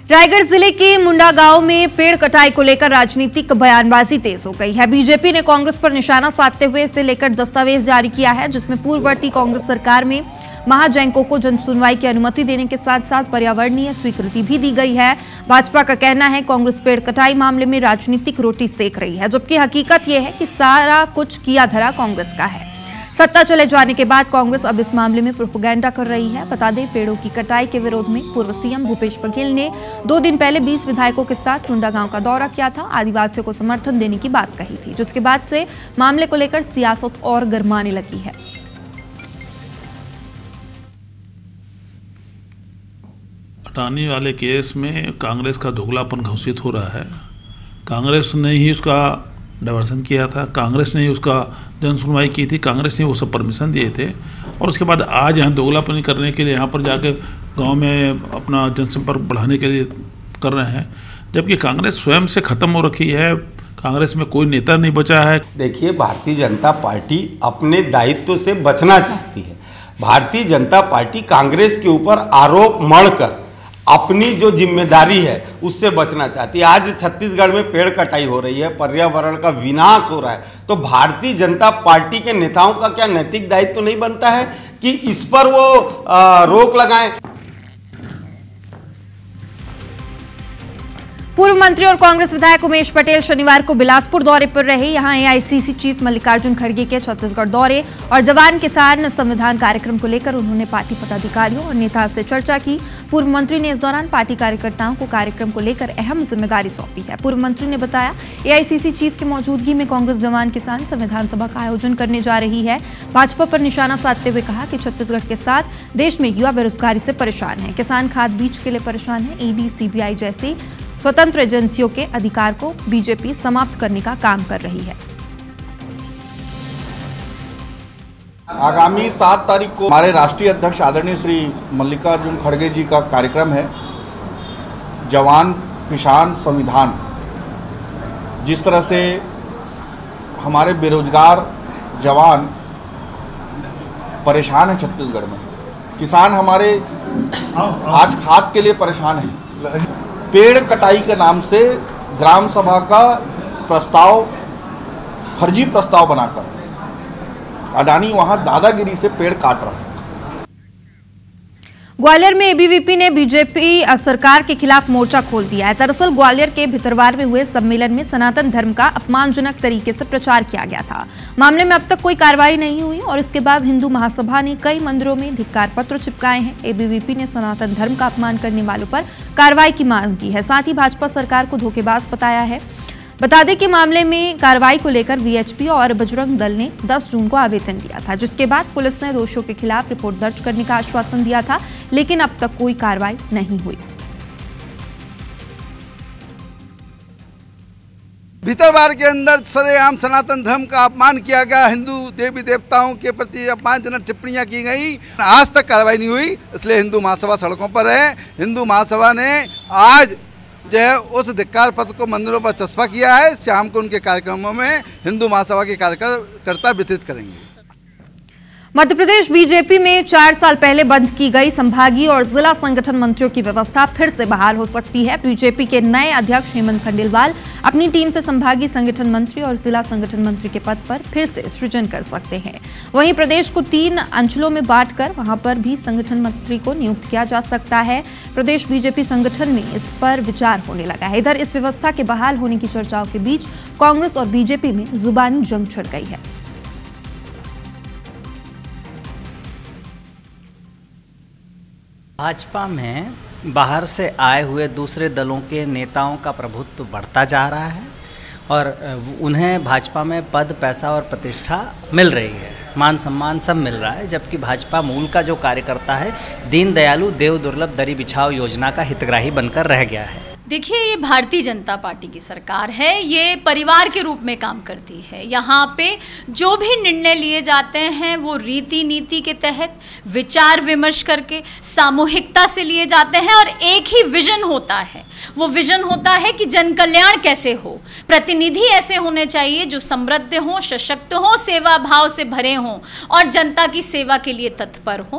रायगढ़ जिले के मुंडा गांव में पेड़ कटाई को लेकर राजनीतिक बयानबाजी तेज हो गई है। बीजेपी ने कांग्रेस पर निशाना साधते हुए इसे लेकर दस्तावेज जारी किया है, जिसमें पूर्ववर्ती कांग्रेस सरकार में महाजैंकों को जनसुनवाई की अनुमति देने के साथ साथ पर्यावरणीय स्वीकृति भी दी गई है। भाजपा का कहना है कांग्रेस पेड़ कटाई मामले में राजनीतिक रोटी सेक रही है, जबकि हकीकत यह है कि सारा कुछ किया धरा कांग्रेस का है। सत्ता चले जाने के बाद कांग्रेस अब इस मामले में प्रोपेगेंडा कर रही है। बता दें, पेड़ों की कटाई के विरोध में पूर्व सीएम भूपेश बघेल ने 2 दिन पहले 20 विधायकों के साथ मुंडा गांव का दौरा किया था। आदिवासियों को समर्थन देने की बात कही थी, जिसके बाद से मामले को लेकर सियासत और गरमाने लगी है। अटानी वाले केस में कांग्रेस का धुगलापन घोषित हो रहा है। कांग्रेस ने ही उसका डाइवर्सन किया था, कांग्रेस ने ही उसका जन सुनवाई की थी, कांग्रेस ने वो सब परमिशन दिए थे और उसके बाद आज यहाँ दोगलापनी करने के लिए यहाँ पर जाकर गांव में अपना जनसंपर्क बढ़ाने के लिए कर रहे हैं, जबकि कांग्रेस स्वयं से ख़त्म हो रखी है। कांग्रेस में कोई नेता नहीं बचा है। देखिए, भारतीय जनता पार्टी अपने दायित्व से बचना चाहती है। भारतीय जनता पार्टी कांग्रेस के ऊपर आरोप मढ़कर अपनी जो जिम्मेदारी है उससे बचना चाहती है। आज छत्तीसगढ़ में पेड़ कटाई हो रही है, पर्यावरण का विनाश हो रहा है, तो भारतीय जनता पार्टी के नेताओं का क्या नैतिक दायित्व तो नहीं बनता है कि इस पर वो रोक लगाएं? पूर्व मंत्री और कांग्रेस विधायक उमेश पटेल शनिवार को बिलासपुर दौरे पर रहे। यहां एआईसीसी चीफ मल्लिकार्जुन खड़गे के छत्तीसगढ़ दौरे और जवान किसान संविधान कार्यक्रम को लेकर उन्होंने पार्टी पदाधिकारियों और नेताओं से चर्चा की। पूर्व मंत्री ने इस दौरान पार्टी कार्यकर्ताओं को कार्यक्रम को लेकर अहम जिम्मेदारी सौंपी है। पूर्व मंत्री ने बताया, एआईसीसी चीफ की मौजूदगी में कांग्रेस जवान किसान संविधान सभा का आयोजन करने जा रही है। भाजपा पर निशाना साधते हुए कहा कि छत्तीसगढ़ के साथ देश में युवा बेरोजगारी से परेशान है, किसान खाद बीज के लिए परेशान है। ईडी, सीबीआई जैसी स्वतंत्र एजेंसियों के अधिकार को बीजेपी समाप्त करने का काम कर रही है। आगामी 7 तारीख को हमारे राष्ट्रीय अध्यक्ष आदरणीय श्री मल्लिकार्जुन खड़गे जी का कार्यक्रम है, जवान किसान संविधान। जिस तरह से हमारे बेरोजगार जवान परेशान हैं छत्तीसगढ़ में, किसान हमारे आज खाद के लिए परेशान हैं, पेड़ कटाई के नाम से ग्राम सभा का प्रस्ताव फर्जी प्रस्ताव बनाकर अडानी वहां दादागिरी से पेड़ काट रहा है। ग्वालियर में एबीवीपी ने बीजेपी सरकार के खिलाफ मोर्चा खोल दिया है। दरअसल ग्वालियर के भितरवार में हुए सम्मेलन में सनातन धर्म का अपमानजनक तरीके से प्रचार किया गया था। मामले में अब तक कोई कार्रवाई नहीं हुई और इसके बाद हिंदू महासभा ने कई मंदिरों में धिक्कार पत्र चिपकाए हैं। एबीवीपी ने सनातन धर्म का अपमान करने वालों पर कार्रवाई की मांग की है। साथ ही भाजपा सरकार को धोखेबाज बताया है। बता दें कि मामले में कार्रवाई को लेकर वीएचपी और बजरंग दल ने 10 जून को आवेदन दिया था, जिसके बाद पुलिस ने दोषियों के खिलाफ रिपोर्ट दर्ज करने का आश्वासन दिया था, लेकिन अब तक कोई कार्रवाई नहीं हुई। भीतरवार के अंदर सरेआम सनातन धर्म का अपमान किया गया, हिंदू देवी देवताओं के प्रति अपमानजनक टिप्पणियां की गई, आज तक कार्रवाई नहीं हुई। इसलिए हिंदू महासभा सड़कों पर है। हिंदू महासभा ने आज जो है उस धिक्कार पत्र को मंदिरों पर चस्पा किया है। शाम को उनके कार्यक्रमों में हिंदू महासभा के कार्यकर्ता वितरित करेंगे। मध्य प्रदेश बीजेपी में 4 साल पहले बंद की गई संभागीय और जिला संगठन मंत्रियों की व्यवस्था फिर से बहाल हो सकती है। बीजेपी के नए अध्यक्ष हेमंत खंडेलवाल अपनी टीम से संभागीय संगठन मंत्री और जिला संगठन मंत्री के पद पर फिर से सृजन कर सकते हैं। वहीं प्रदेश को 3 अंचलों में बांटकर वहां पर भी संगठन मंत्री को नियुक्त किया जा सकता है। प्रदेश बीजेपी संगठन में इस पर विचार होने लगा है। इधर इस व्यवस्था के बहाल होने की चर्चाओं के बीच कांग्रेस और बीजेपी में जुबानी जंग छिड़ गई है। भाजपा में बाहर से आए हुए दूसरे दलों के नेताओं का प्रभुत्व बढ़ता जा रहा है और उन्हें भाजपा में पद, पैसा और प्रतिष्ठा मिल रही है, मान सम्मान सब मिल रहा है, जबकि भाजपा मूल का जो कार्यकर्ता है दीन दयालु देव दुर्लभ दरी बिछाओ योजना का हितग्राही बनकर रह गया है। देखिए, ये भारतीय जनता पार्टी की सरकार है, ये परिवार के रूप में काम करती है। यहाँ पे जो भी निर्णय लिए जाते हैं वो रीति नीति के तहत विचार विमर्श करके सामूहिकता से लिए जाते हैं और एक ही विजन होता है। वो विजन होता है कि जन कल्याण कैसे हो, प्रतिनिधि ऐसे होने चाहिए जो समृद्ध हों, सशक्त हों, सेवा भाव से भरे हों और जनता की सेवा के लिए तत्पर हों।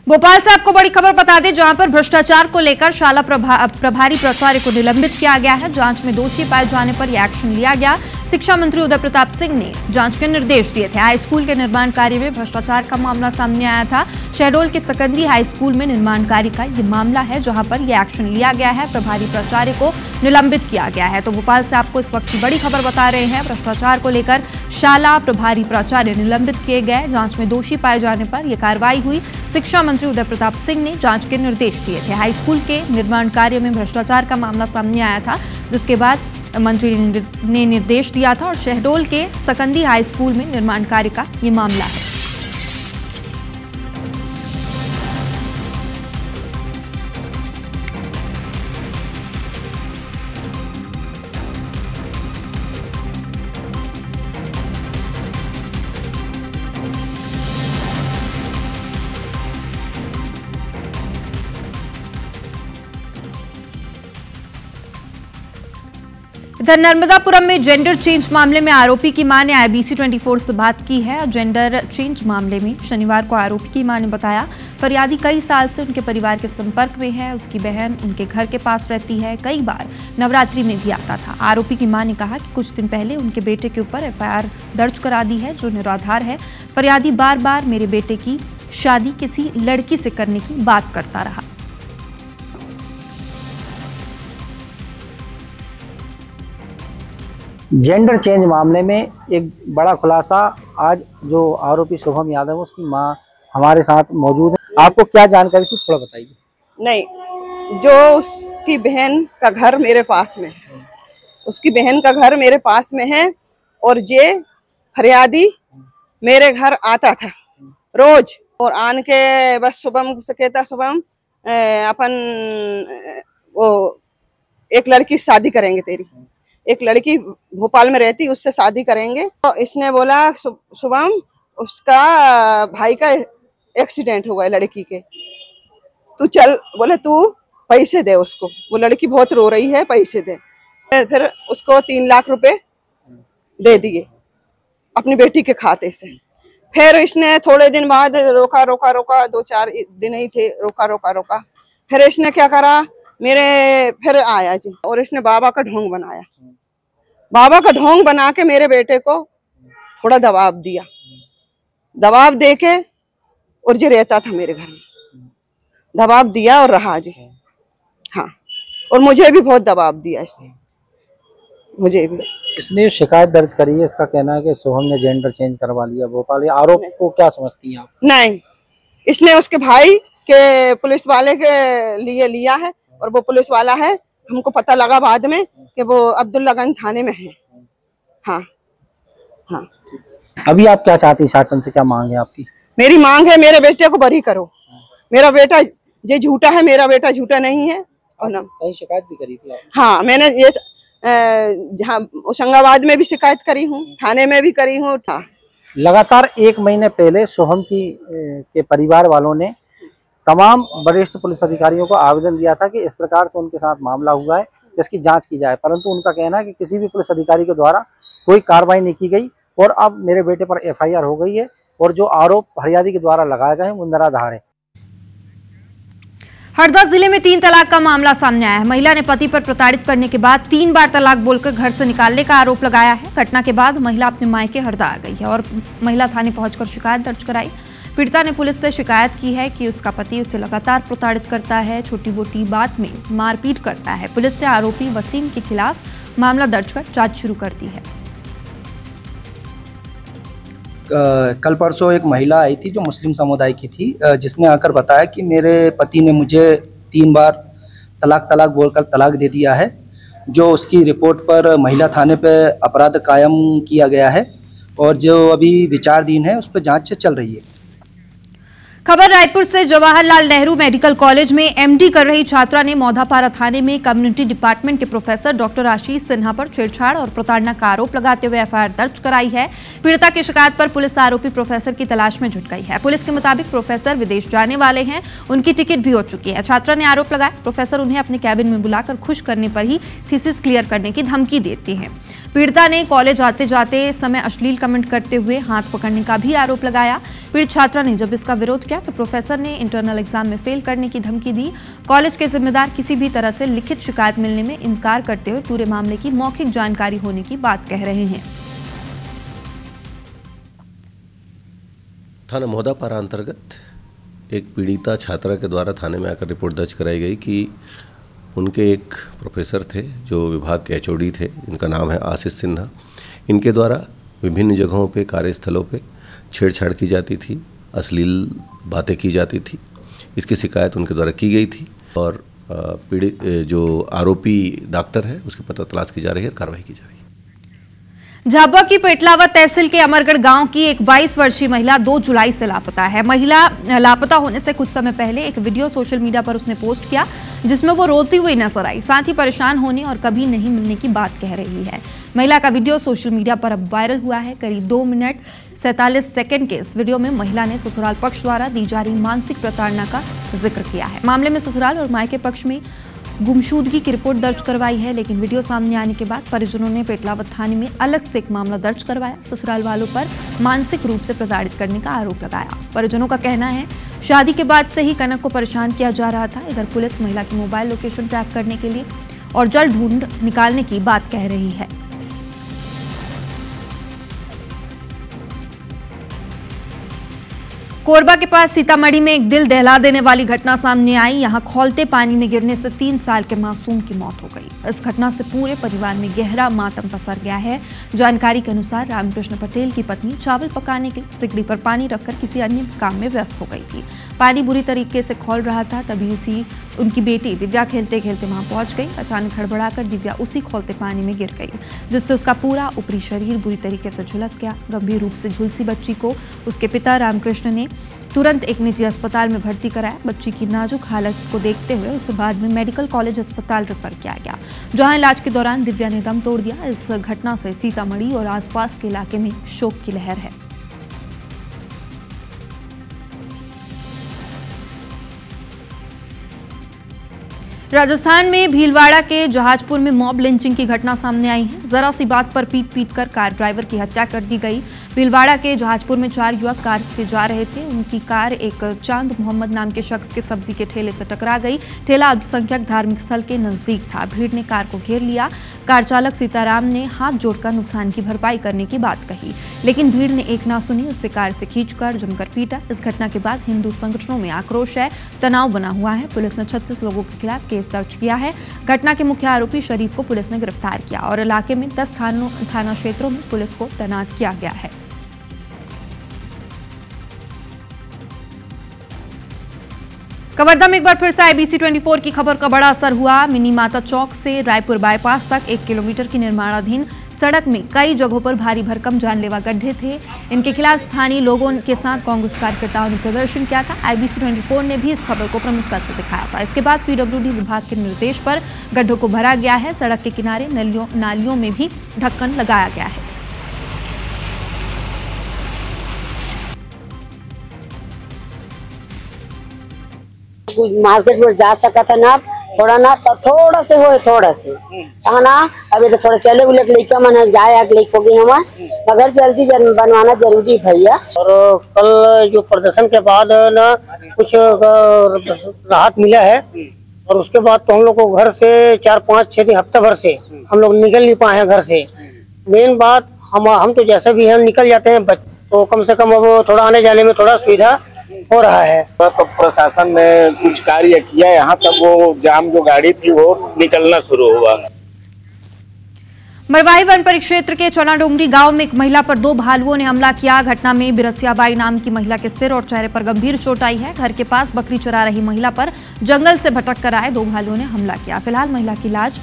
भोपाल से आपको बड़ी खबर बता दें, जहां पर भ्रष्टाचार को लेकर शाला प्रभारी प्राचार्य को निलंबित किया गया है। जांच में दोषी पाए जाने पर यह एक्शन लिया गया। शिक्षा मंत्री उदय प्रताप सिंह ने जांच के निर्देश दिए थे। हाई स्कूल के निर्माण कार्य में भ्रष्टाचार का मामला सामने आया था। शहडोल के सकंदी हाई स्कूल में निर्माण कार्य का यह मामला है, जहां पर यह एक्शन लिया गया है। प्रभारी प्राचार्य को निलंबित किया गया है। तो भोपाल से आपको इस वक्त की बड़ी खबर बता रहे हैं, भ्रष्टाचार को लेकर शाला प्रभारी प्राचार्य निलंबित किए गए। जांच में दोषी पाए जाने पर यह कार्रवाई हुई। शिक्षा मंत्री उदय प्रताप सिंह ने जांच के निर्देश दिए थे। हाई स्कूल के निर्माण कार्य में भ्रष्टाचार का मामला सामने आया था, जिसके बाद मंत्री ने निर्देश दिया था और शहडोल के सकंदी हाई स्कूल में निर्माण कार्य का ये मामला है। इधर नर्मदापुरम में जेंडर चेंज मामले में आरोपी की मां ने IBC 24 से बात की है। जेंडर चेंज मामले में शनिवार को आरोपी की मां ने बताया, फरियादी कई साल से उनके परिवार के संपर्क में है। उसकी बहन उनके घर के पास रहती है, कई बार नवरात्रि में भी आता था। आरोपी की मां ने कहा कि कुछ दिन पहले उनके बेटे के ऊपर FIR दर्ज करा दी है, जो निराधार है। फरियादी बार बार मेरे बेटे की शादी किसी लड़की से करने की बात करता रहा। जेंडर चेंज मामले में एक बड़ा खुलासा आज जो आरोपी शुभम यादव उसकी मां हमारे साथ मौजूद है। आपको क्या जानकारी थी, थोड़ा बताइए। नहीं, जो उसकी बहन का घर मेरे पास में है, उसकी बहन का घर मेरे पास में है और ये फरियादी मेरे घर आता था रोज और आन के बस शुभम से कहता, शुभम अपन वो एक लड़की से शादी करेंगे, तेरी एक लड़की भोपाल में रहती उससे शादी करेंगे। तो इसने बोला, शुभम उसका भाई का एक्सीडेंट हुआ है लड़की के, तू चल, बोले तू पैसे दे उसको, वो लड़की बहुत रो रही है, पैसे दे। फिर उसको 3 लाख रुपए दे दिए अपनी बेटी के खाते से। फिर इसने थोड़े दिन बाद रोका 2-4 दिन ही थे, रोका। फिर इसने क्या करा, मेरे फिर आया जी, और इसने बाबा का ढोंग बनाया। बाबा का ढोंग बना के मेरे बेटे को थोड़ा दबाव दिया, दबाव दे के और जो रहता था मेरे घर में, दबाव दिया और रहा जी। हाँ, और मुझे भी बहुत दबाव दिया इसने, मुझे भी। इसने शिकायत दर्ज करी है, इसका कहना है कि सोहम ने जेंडर चेंज करवा लिया भोपाल। ये आरोप को क्या समझती हैं आप? नहीं, इसने उसके भाई के पुलिस वाले के लिए लिया है, और वो पुलिस वाला है, हमको पता लगा बाद में कि वो अब्दुल्लागंज थाने में है। हाँ हाँ। अभी आप क्या चाहती हैं, शासन से क्या मांग है आपकी? मेरी मांग है मेरे बेटे को बरी करो। मेरा बेटा ये झूठा है, मेरा बेटा झूठा नहीं है। और ना कहीं शिकायत भी करी थी आप? हाँ, मैंने ये जहाँ होशंगाबाद में भी शिकायत करी हूँ, थाने में भी करी हूँ। लगातार 1 महीने पहले सोहम के परिवार वालों ने तमाम वरिष्ठ पुलिस अधिकारियों को आवेदन दिया था कि इस प्रकार से उनके साथ मामला हुआ है, जिसकी जांच की जाए, परंतु उनका कहना है कि किसी भी पुलिस अधिकारी के द्वारा कोई कार्रवाई नहीं की गई और अब मेरे बेटे पर FIR हो गई है और जो आरोप फरियादी के द्वारा लगाए गए हैं वो निराधार है। हरदा जिले में 3 तलाक का मामला सामने आया है। महिला ने पति पर प्रताड़ित करने के बाद 3 बार तलाक बोलकर घर से निकालने का आरोप लगाया है। घटना के बाद महिला अपने मायके हरदा आ गई है और महिला थाने पहुंचकर शिकायत दर्ज कराई। पीड़िता ने पुलिस से शिकायत की है कि उसका पति उसे लगातार प्रताड़ित करता है, छोटी मोटी बात में मारपीट करता है। पुलिस ने आरोपी वसीम के खिलाफ मामला दर्ज कर जांच शुरू कर दी है। कल परसों एक महिला आई थी जो मुस्लिम समुदाय की थी, जिसने आकर बताया कि मेरे पति ने मुझे 3 बार तलाक बोलकर तलाक दे दिया है, जो उसकी रिपोर्ट पर महिला थाने पे अपराध कायम किया गया है और जो अभी विचाराधीन है, उस पर जांच चल रही है। खबर रायपुर से। जवाहरलाल नेहरू मेडिकल कॉलेज में MD कर रही छात्रा ने मौधापारा थाने में कम्युनिटी डिपार्टमेंट के प्रोफेसर डॉक्टर आशीष सिन्हा पर छेड़छाड़ और प्रताड़ना का आरोप लगाते हुए FIR दर्ज कराई है। पीड़िता की शिकायत पर पुलिस आरोपी प्रोफेसर की तलाश में जुट गई है। पुलिस के मुताबिक प्रोफेसर विदेश जाने वाले हैं, उनकी टिकट भी हो चुकी है। छात्रा ने आरोप लगाया प्रोफेसर उन्हें अपने कैबिन में बुलाकर खुश करने पर ही थीसिस क्लियर करने की धमकी देते हैं। पीड़िता ने कॉलेज आते जाते समय अश्लील कमेंट करते हुए हाथ पकड़ने का भी आरोप लगाया। पीड़ित छात्रा ने जब इसका विरोध किया तो प्रोफेसर ने इंटरनल एग्जाम में फेल करने की धमकी दी। कॉलेज के जिम्मेदार किसी भी तरह से लिखित शिकायत मिलने में इनकार करते हुए पूरे मामले की मौखिक जानकारी होने की बात कह रहे हैं। थाना मौधापारा अंतर्गत एक पीड़िता छात्रा के द्वारा थाने में आकर रिपोर्ट दर्ज कराई गई कि उनके एक प्रोफेसर थे जो विभाग के HOD थे, इनका नाम है आशीष सिन्हा। इनके द्वारा विभिन्न जगहों पे, कार्यस्थलों पे छेड़छाड़ की जाती थी, अश्लील बातें की जाती थी। इसकी शिकायत उनके द्वारा की गई थी और पीड़ित जो आरोपी डॉक्टर है उसकी पता तलाश की जा रही है, कार्रवाई की जा रही है। झाबुआ की पेटलावा तहसील के अमरगढ़ गांव की एक 22 वर्षीय महिला 2 जुलाई से लापता है। महिला लापता होने से कुछ समय पहले एक वीडियो सोशल मीडिया पर उसने पोस्ट किया जिसमें वो रोती हुई नजर आई, साथ ही परेशान होने और कभी नहीं मिलने की बात कह रही है। महिला का वीडियो सोशल मीडिया पर अब वायरल हुआ है। करीब 2 मिनट 47 सेकंड के इस वीडियो में महिला ने ससुराल पक्ष द्वारा दी जा रही मानसिक प्रताड़ना का जिक्र किया है। मामले में ससुराल और मायके पक्ष में गुमशुदगी की रिपोर्ट दर्ज करवाई है, लेकिन वीडियो सामने आने के बाद परिजनों ने पेटलावत थाने में अलग से एक मामला दर्ज करवाया। ससुराल वालों पर मानसिक रूप से प्रताड़ित करने का आरोप लगाया। परिजनों का कहना है शादी के बाद से ही कनक को परेशान किया जा रहा था। इधर पुलिस महिला की मोबाइल लोकेशन ट्रैक करने के लिए और जल्द ढूंढ निकालने की बात कह रही है। कोरबा के पास सीतामढ़ी में एक दिल दहला देने वाली घटना सामने आई। यहां खौलते पानी में गिरने से 3 साल के मासूम की मौत हो गई। इस घटना से पूरे परिवार में गहरा मातम पसर गया है। जानकारी के अनुसार रामकृष्ण पटेल की पत्नी चावल पकाने के लिए सिगड़ी पर पानी रखकर किसी अन्य काम में व्यस्त हो गई थी। पानी बुरी तरीके से खौल रहा था, तभी उनकी बेटी दिव्या खेलते खेलते वहां पहुंच गई। अचानक हड़बड़ाकर दिव्या उसी खौलते पानी में गिर गई, जिससे उसका पूरा ऊपरी शरीर बुरी तरीके से झुलस गया। गंभीर रूप से झुलसी बच्ची को उसके पिता रामकृष्ण ने तुरंत एक निजी अस्पताल में भर्ती कराया। बच्ची की नाजुक हालत को देखते हुए उसे बाद में मेडिकल कॉलेज अस्पताल रेफर किया गया, जहां इलाज के दौरान दिव्या ने दम तोड़ दिया। इस घटना से सीतामढ़ी और आसपास के इलाके में शोक की लहर है। राजस्थान में भीलवाड़ा के जहाजपुर में मॉब लिंचिंग की घटना सामने आई है। जरा सी बात पर पीट कर कार ड्राइवर की हत्या कर दी गई। भीलवाड़ा के जहाजपुर में 4 युवक कार से जा रहे थे। उनकी कार एक चांद मोहम्मद नाम के शख्स के सब्जी के ठेले से टकरा गई। ठेला अल्पसंख्यक धार्मिक स्थल के नजदीक था। भीड़ ने कार को घेर लिया। कार चालक सीताराम ने हाथ जोड़कर नुकसान की भरपाई करने की बात कही, लेकिन भीड़ ने एक ना सुनी, उससे कार से खींचकर जमकर पीटा। इस घटना के बाद हिंदू संगठनों में आक्रोश है, तनाव बना हुआ है। पुलिस ने 36 लोगों के खिलाफ केस दर्ज किया है। घटना के मुख्य आरोपी शरीफ को पुलिस ने गिरफ्तार किया और इलाके में 10 थाना क्षेत्रों में पुलिस को तैनात किया गया है। कवर्धा में एक बार फिर से IBC 24 की खबर का बड़ा असर हुआ। मिनी माता चौक से रायपुर बाईपास तक 1 किलोमीटर की निर्माणाधीन सड़क में कई जगहों पर भारी भरकम जानलेवा गड्ढे थे। इनके खिलाफ स्थानीय लोगों के साथ कांग्रेस कार्यकर्ताओं ने प्रदर्शन किया था। IBC 24 ने भी इस खबर को प्रमुखता से दिखाया था। इसके बाद PWD विभाग के निर्देश पर गड्ढों को भरा गया है। सड़क के किनारे नालियों में भी ढक्कन लगाया गया है। मार्केट में जा सका था ना, थोड़ा ना तो थोड़ा से हो, थोड़ा से कहा ना। अभी तो थोड़ा चले उले लेके मन जाए लेको भी हम, मगर जल्दी बनवाना जरूरी भैया। और कल जो प्रदर्शन के बाद ना कुछ राहत मिला है, और उसके बाद तो हम लोग को घर से 4-5-6 दिन हफ्ते भर से हम लोग निकल नहीं पाए हैं घर से। मेन बात हम तो जैसे भी हम निकल जाते हैं, तो कम से कम अब थोड़ा आने जाने में थोड़ा सुविधा हो रहा है। तो प्रशासन ने कुछ कार्य किया, यहाँ तक वो जाम जो गाड़ी थी वो निकलना शुरू हुआ। मरवाही वन परिक्षेत्र के चौनाडोंगरी गांव में एक महिला पर 2 भालुओं ने हमला किया। घटना में बिरसियाबाई नाम की महिला के सिर और चेहरे पर गंभीर चोट आई है। घर के पास बकरी चरा रही महिला पर जंगल से भटक कर आए 2 भालुओं ने हमला किया। फिलहाल महिला की इलाज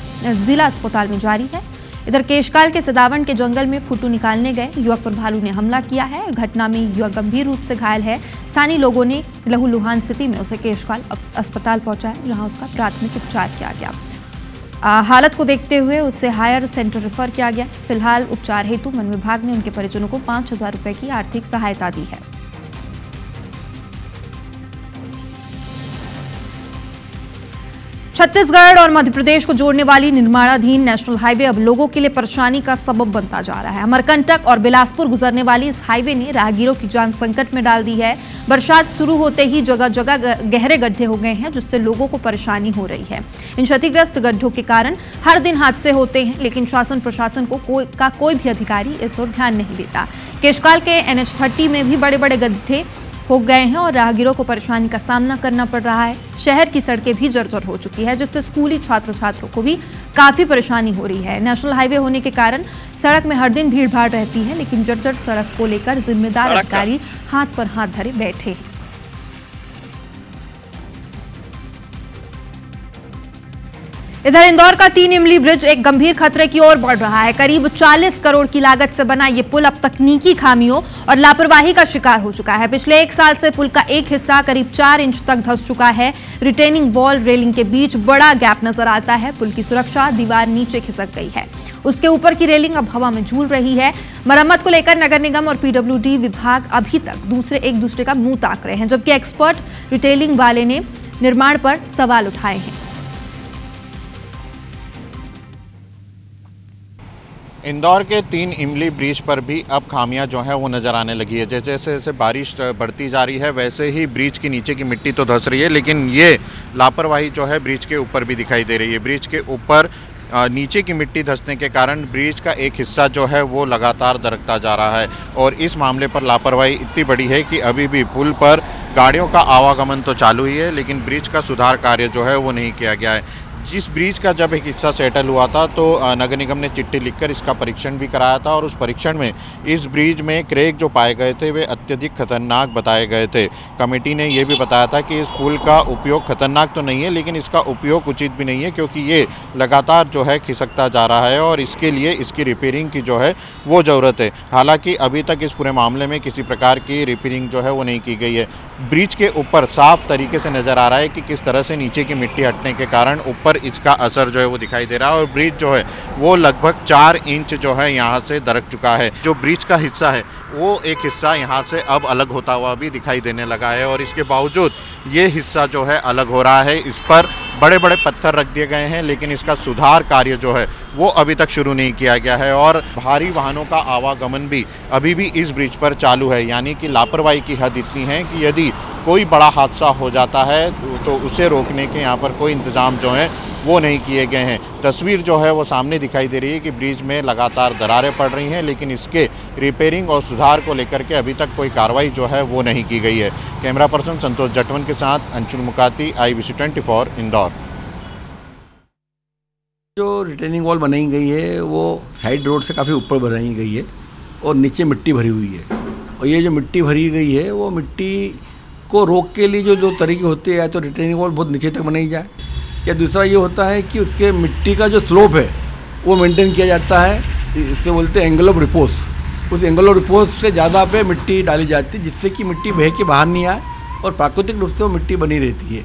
जिला अस्पताल में जारी है। इधर केशकाल के सदावन के जंगल में फुटू निकालने गए युवक पर भालू ने हमला किया है। घटना में युवक गंभीर रूप से घायल है। स्थानीय लोगों ने लहूलुहान स्थिति में उसे केशकाल अस्पताल पहुंचाया, जहां उसका प्राथमिक उपचार किया गया। हालत को देखते हुए उसे हायर सेंटर रेफर किया गया। फिलहाल उपचार हेतु वन विभाग ने उनके परिजनों को 5,000 रुपए की आर्थिक सहायता दी है। छत्तीसगढ़ और मध्य प्रदेश को जोड़ने वाली निर्माणाधीन नेशनल हाईवे अब लोगों के लिए परेशानी का सबब बनता जा रहा है। अमरकंटक और बिलासपुर गुजरने वाली इस हाईवे ने राहगीरों की जान संकट में डाल दी है। बरसात शुरू होते ही जगह जगह गहरे गड्ढे हो गए हैं, जिससे लोगों को परेशानी हो रही है। इन क्षतिग्रस्त गड्ढों के कारण हर दिन हादसे होते हैं, लेकिन शासन प्रशासन को कोई भी अधिकारी इस ओर ध्यान नहीं देता। केशकाल के NH30 में भी बड़े बड़े गड्ढे हो गए हैं और राहगीरों को परेशानी का सामना करना पड़ रहा है। शहर की सड़कें भी जर्जर हो चुकी है, जिससे स्कूली छात्रों को भी काफी परेशानी हो रही है। नेशनल हाईवे होने के कारण सड़क में हर दिन भीड़ भाड़ रहती है, लेकिन जर्जर सड़क को लेकर जिम्मेदार अधिकारी हाथ पर हाथ धरे बैठे हैं। इधर इंदौर का 3 इमली ब्रिज एक गंभीर खतरे की ओर बढ़ रहा है। करीब 40 करोड़ की लागत से बना ये पुल अब तकनीकी खामियों और लापरवाही का शिकार हो चुका है। पिछले 1 साल से पुल का एक हिस्सा करीब 4 इंच तक धंस चुका है। रिटेनिंग वॉल रेलिंग के बीच बड़ा गैप नजर आता है। पुल की सुरक्षा दीवार नीचे खिसक गई है। उसके ऊपर की रेलिंग अब हवा में झूल रही है। मरम्मत को लेकर नगर निगम और PWD विभाग अभी तक एक दूसरे का मुंह ताक रहे हैं, जबकि एक्सपर्ट रिटेलिंग वाले ने निर्माण पर सवाल उठाए हैं। इंदौर के 3 इमली ब्रिज पर भी अब खामियां जो है वो नज़र आने लगी है। जैसे जैसे बारिश बढ़ती जा रही है, वैसे ही ब्रिज की नीचे की मिट्टी तो धंस रही है, लेकिन ये लापरवाही जो है ब्रिज के ऊपर भी दिखाई दे रही है। ब्रिज के ऊपर नीचे की मिट्टी धंसने के कारण ब्रिज का एक हिस्सा जो है वो लगातार दरकता जा रहा है, और इस मामले पर लापरवाही इतनी बड़ी है कि अभी भी पुल पर गाड़ियों का आवागमन तो चालू ही है, लेकिन ब्रिज का सुधार कार्य जो है वो नहीं किया गया है। जिस ब्रिज का जब एक हिस्सा सेटल हुआ था तो नगर निगम ने चिट्ठी लिखकर इसका परीक्षण भी कराया था, और उस परीक्षण में इस ब्रिज में क्रैक जो पाए गए थे वे अत्यधिक खतरनाक बताए गए थे। कमेटी ने यह भी बताया था कि इस पुल का उपयोग खतरनाक तो नहीं है, लेकिन इसका उपयोग उचित भी नहीं है, क्योंकि ये लगातार जो है खिसकता जा रहा है और इसके लिए इसकी रिपेयरिंग की जो है वो ज़रूरत है। हालांकि अभी तक इस पूरे मामले में किसी प्रकार की रिपेयरिंग जो है वो नहीं की गई है। ब्रिज के ऊपर साफ तरीके से नज़र आ रहा है कि किस तरह से नीचे की मिट्टी हटने के कारण ऊपर इसका असर जो है वो दिखाई दे रहा है, और ब्रिज जो है वो लगभग 4 इंच जो है यहाँ से दरक चुका है। जो ब्रिज का हिस्सा है वो एक हिस्सा यहाँ से अब अलग होता हुआ भी दिखाई देने लगा है, और इसके बावजूद ये हिस्सा जो है अलग हो रहा है। इस पर बड़े बड़े पत्थर रख दिए गए हैं, लेकिन इसका सुधार कार्य जो है वो अभी तक शुरू नहीं किया गया है और भारी वाहनों का आवागमन भी अभी भी इस ब्रिज पर चालू है। यानी कि लापरवाही की हद इतनी है कि यदि कोई बड़ा हादसा हो जाता है तो उसे रोकने के यहाँ पर कोई इंतज़ाम जो है वो नहीं किए गए हैं। तस्वीर जो है वो सामने दिखाई दे रही है कि ब्रिज में लगातार दरारें पड़ रही हैं, लेकिन इसके रिपेयरिंग और सुधार को लेकर के अभी तक कोई कार्रवाई जो है वो नहीं की गई है। कैमरा पर्सन संतोष जटवन के साथ अंशुल मुकाती, IBC 24 इंदौर। जो रिटेनिंग वॉल बनाई गई है वो साइड रोड से काफ़ी ऊपर बनाई गई है और नीचे मिट्टी भरी हुई है, और ये जो मिट्टी भरी गई है वो मिट्टी को रोक के लिए जो तरीके होते हैं, या तो रिटेनिंग वॉल बहुत नीचे तक बनाई जाए, या दूसरा ये होता है कि उसके मिट्टी का जो स्लोप है वो मेंटेन किया जाता है, इससे बोलते हैं एंगल ऑफ रिपोज। उस एंगल ऑफ रिपोज से ज़्यादा पे मिट्टी डाली जाती है, जिससे कि मिट्टी बह के बाहर नहीं आए और प्राकृतिक रूप से वो मिट्टी बनी रहती है।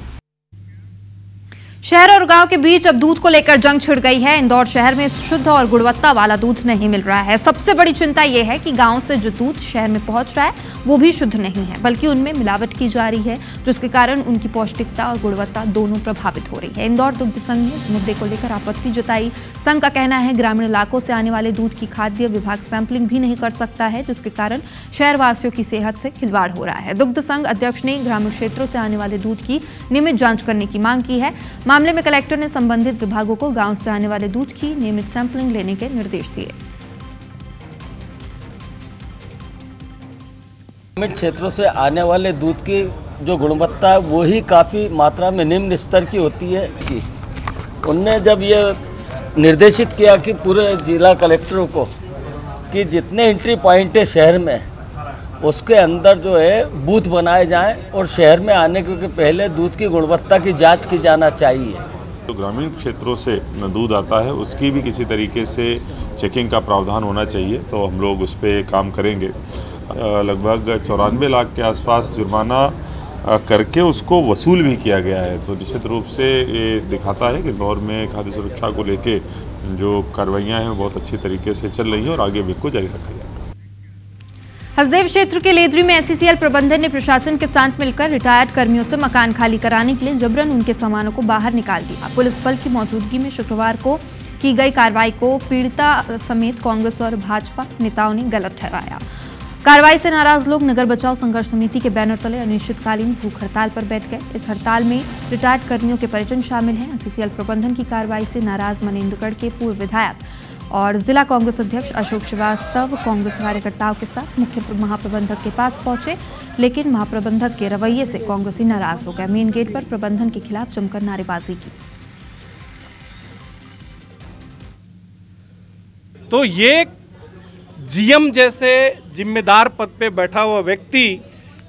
शहर और गांव के बीच अब दूध को लेकर जंग छिड़ गई है। इंदौर शहर में शुद्ध और गुणवत्ता वाला दूध नहीं मिल रहा है। सबसे बड़ी चिंता यह है कि गांव से जो दूध शहर में पहुंच रहा है वो भी शुद्ध नहीं है, बल्कि उनमें मिलावट की जा रही है, जिसके कारण उनकी पौष्टिकता और गुणवत्ता दोनों प्रभावित हो रही है। इंदौर दुग्ध संघ ने इस मुद्दे को लेकर आपत्ति जताई। संघ का कहना है ग्रामीण इलाकों से आने वाले दूध की खाद्य विभाग सैंपलिंग भी नहीं कर सकता है, जिसके कारण शहरवासियों की सेहत से खिलवाड़ हो रहा है। दुग्ध संघ अध्यक्ष ने ग्रामीण क्षेत्रों से आने वाले दूध की नियमित जांच करने की मांग की है। मामले में कलेक्टर ने संबंधित विभागों को गांव से आने वाले दूध की नियमित सैंपलिंग लेने के निर्देश दिए। ग्रामीण क्षेत्रों से आने वाले दूध की जो गुणवत्ता है वो ही काफ़ी मात्रा में निम्न स्तर की होती है। कि उनने जब ये निर्देशित किया कि पूरे जिला कलेक्टरों को कि जितने एंट्री पॉइंट है शहर में उसके अंदर जो है बूथ बनाए जाएं और शहर में आने के पहले दूध की गुणवत्ता की जांच की जाना चाहिए। जो ग्रामीण क्षेत्रों से दूध आता है उसकी भी किसी तरीके से चेकिंग का प्रावधान होना चाहिए, तो हम लोग उस पर काम करेंगे। लगभग 94 लाख के आसपास जुर्माना करके उसको वसूल भी किया गया है, तो निश्चित रूप से ये दिखाता है कि इंदौर में खाद्य सुरक्षा को लेके जो कार्रवाइयाँ हैं बहुत अच्छी तरीके से चल रही हैं और आगे भी इनको जारी रखा जाएगा। हसदेव क्षेत्र के लेदरी में SCCL प्रबंधन ने प्रशासन के साथ मिलकर रिटायर्ड कर्मियों से मकान खाली कराने के लिए जबरन उनके सामानों को बाहर निकाल दिया। पुलिस बल की मौजूदगी में शुक्रवार को की गई कार्रवाई को पीड़िता समेत कांग्रेस और भाजपा नेताओं ने गलत ठहराया। कार्रवाई से नाराज लोग नगर बचाओ संघर्ष समिति के बैनर तले अनिश्चितकालीन भूख हड़ताल पर बैठ गए। इस हड़ताल में रिटायर्ड कर्मियों के परिजन शामिल हैं। SCCL प्रबंधन की कार्रवाई से नाराज मनेंद्रगढ़ के पूर्व विधायक और जिला कांग्रेस अध्यक्ष अशोक श्रीवास्तव कांग्रेस कार्यकर्ताओं के साथ मुख्य महाप्रबंधक के पास पहुंचे, लेकिन महाप्रबंधक के रवैये से कांग्रेसी नाराज हो गए। मेन गेट पर प्रबंधन के खिलाफ जमकर नारेबाजी की। तो ये GM जैसे जिम्मेदार पद पे बैठा हुआ व्यक्ति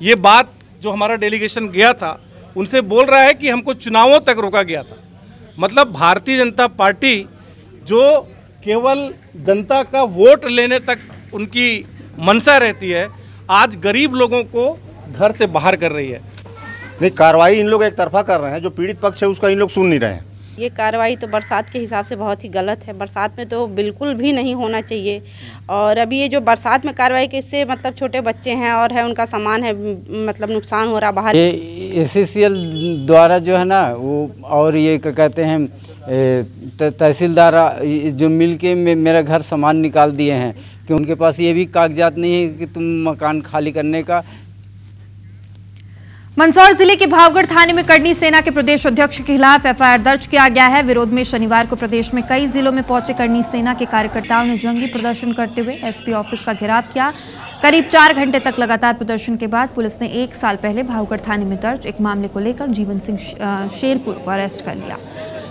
ये बात जो हमारा डेलीगेशन गया था उनसे बोल रहा है कि हमको चुनावों तक रोका गया था। मतलब भारतीय जनता पार्टी जो केवल जनता का वोट लेने तक उनकी मनसा रहती है, आज गरीब लोगों को घर से बाहर कर रही है। नहीं, कार्रवाई इन लोग एक तरफा कर रहे हैं, जो पीड़ित पक्ष है उसका इन लोग सुन नहीं रहे हैं। ये कार्रवाई तो बरसात के हिसाब से बहुत ही गलत है। बरसात में तो बिल्कुल भी नहीं होना चाहिए। और अभी ये जो बरसात में कार्रवाई के इससे मतलब छोटे बच्चे हैं और है उनका सामान है, मतलब नुकसान हो रहा बाहर। ये SCCL द्वारा जो है ना वो, और ये क्या कहते हैं तहसीलदार जो मिल के मेरा घर सामान निकाल दिए हैं कि उनके पास ये भी कागजात नहीं है कि तुम मकान खाली करने का। मंदसौर जिले के भावगढ़ थाने में करनी सेना के प्रदेश अध्यक्ष के खिलाफ FIR दर्ज किया गया है। विरोध में शनिवार को प्रदेश में कई जिलों में पहुंचे करनी सेना के कार्यकर्ताओं ने जंगी प्रदर्शन करते हुए SP ऑफिस का घेराव किया। करीब 4 घंटे तक लगातार प्रदर्शन के बाद पुलिस ने 1 साल पहले भावगढ़ थाने में दर्ज एक मामले को लेकर जीवन सिंह शेरपुर को अरेस्ट कर लिया।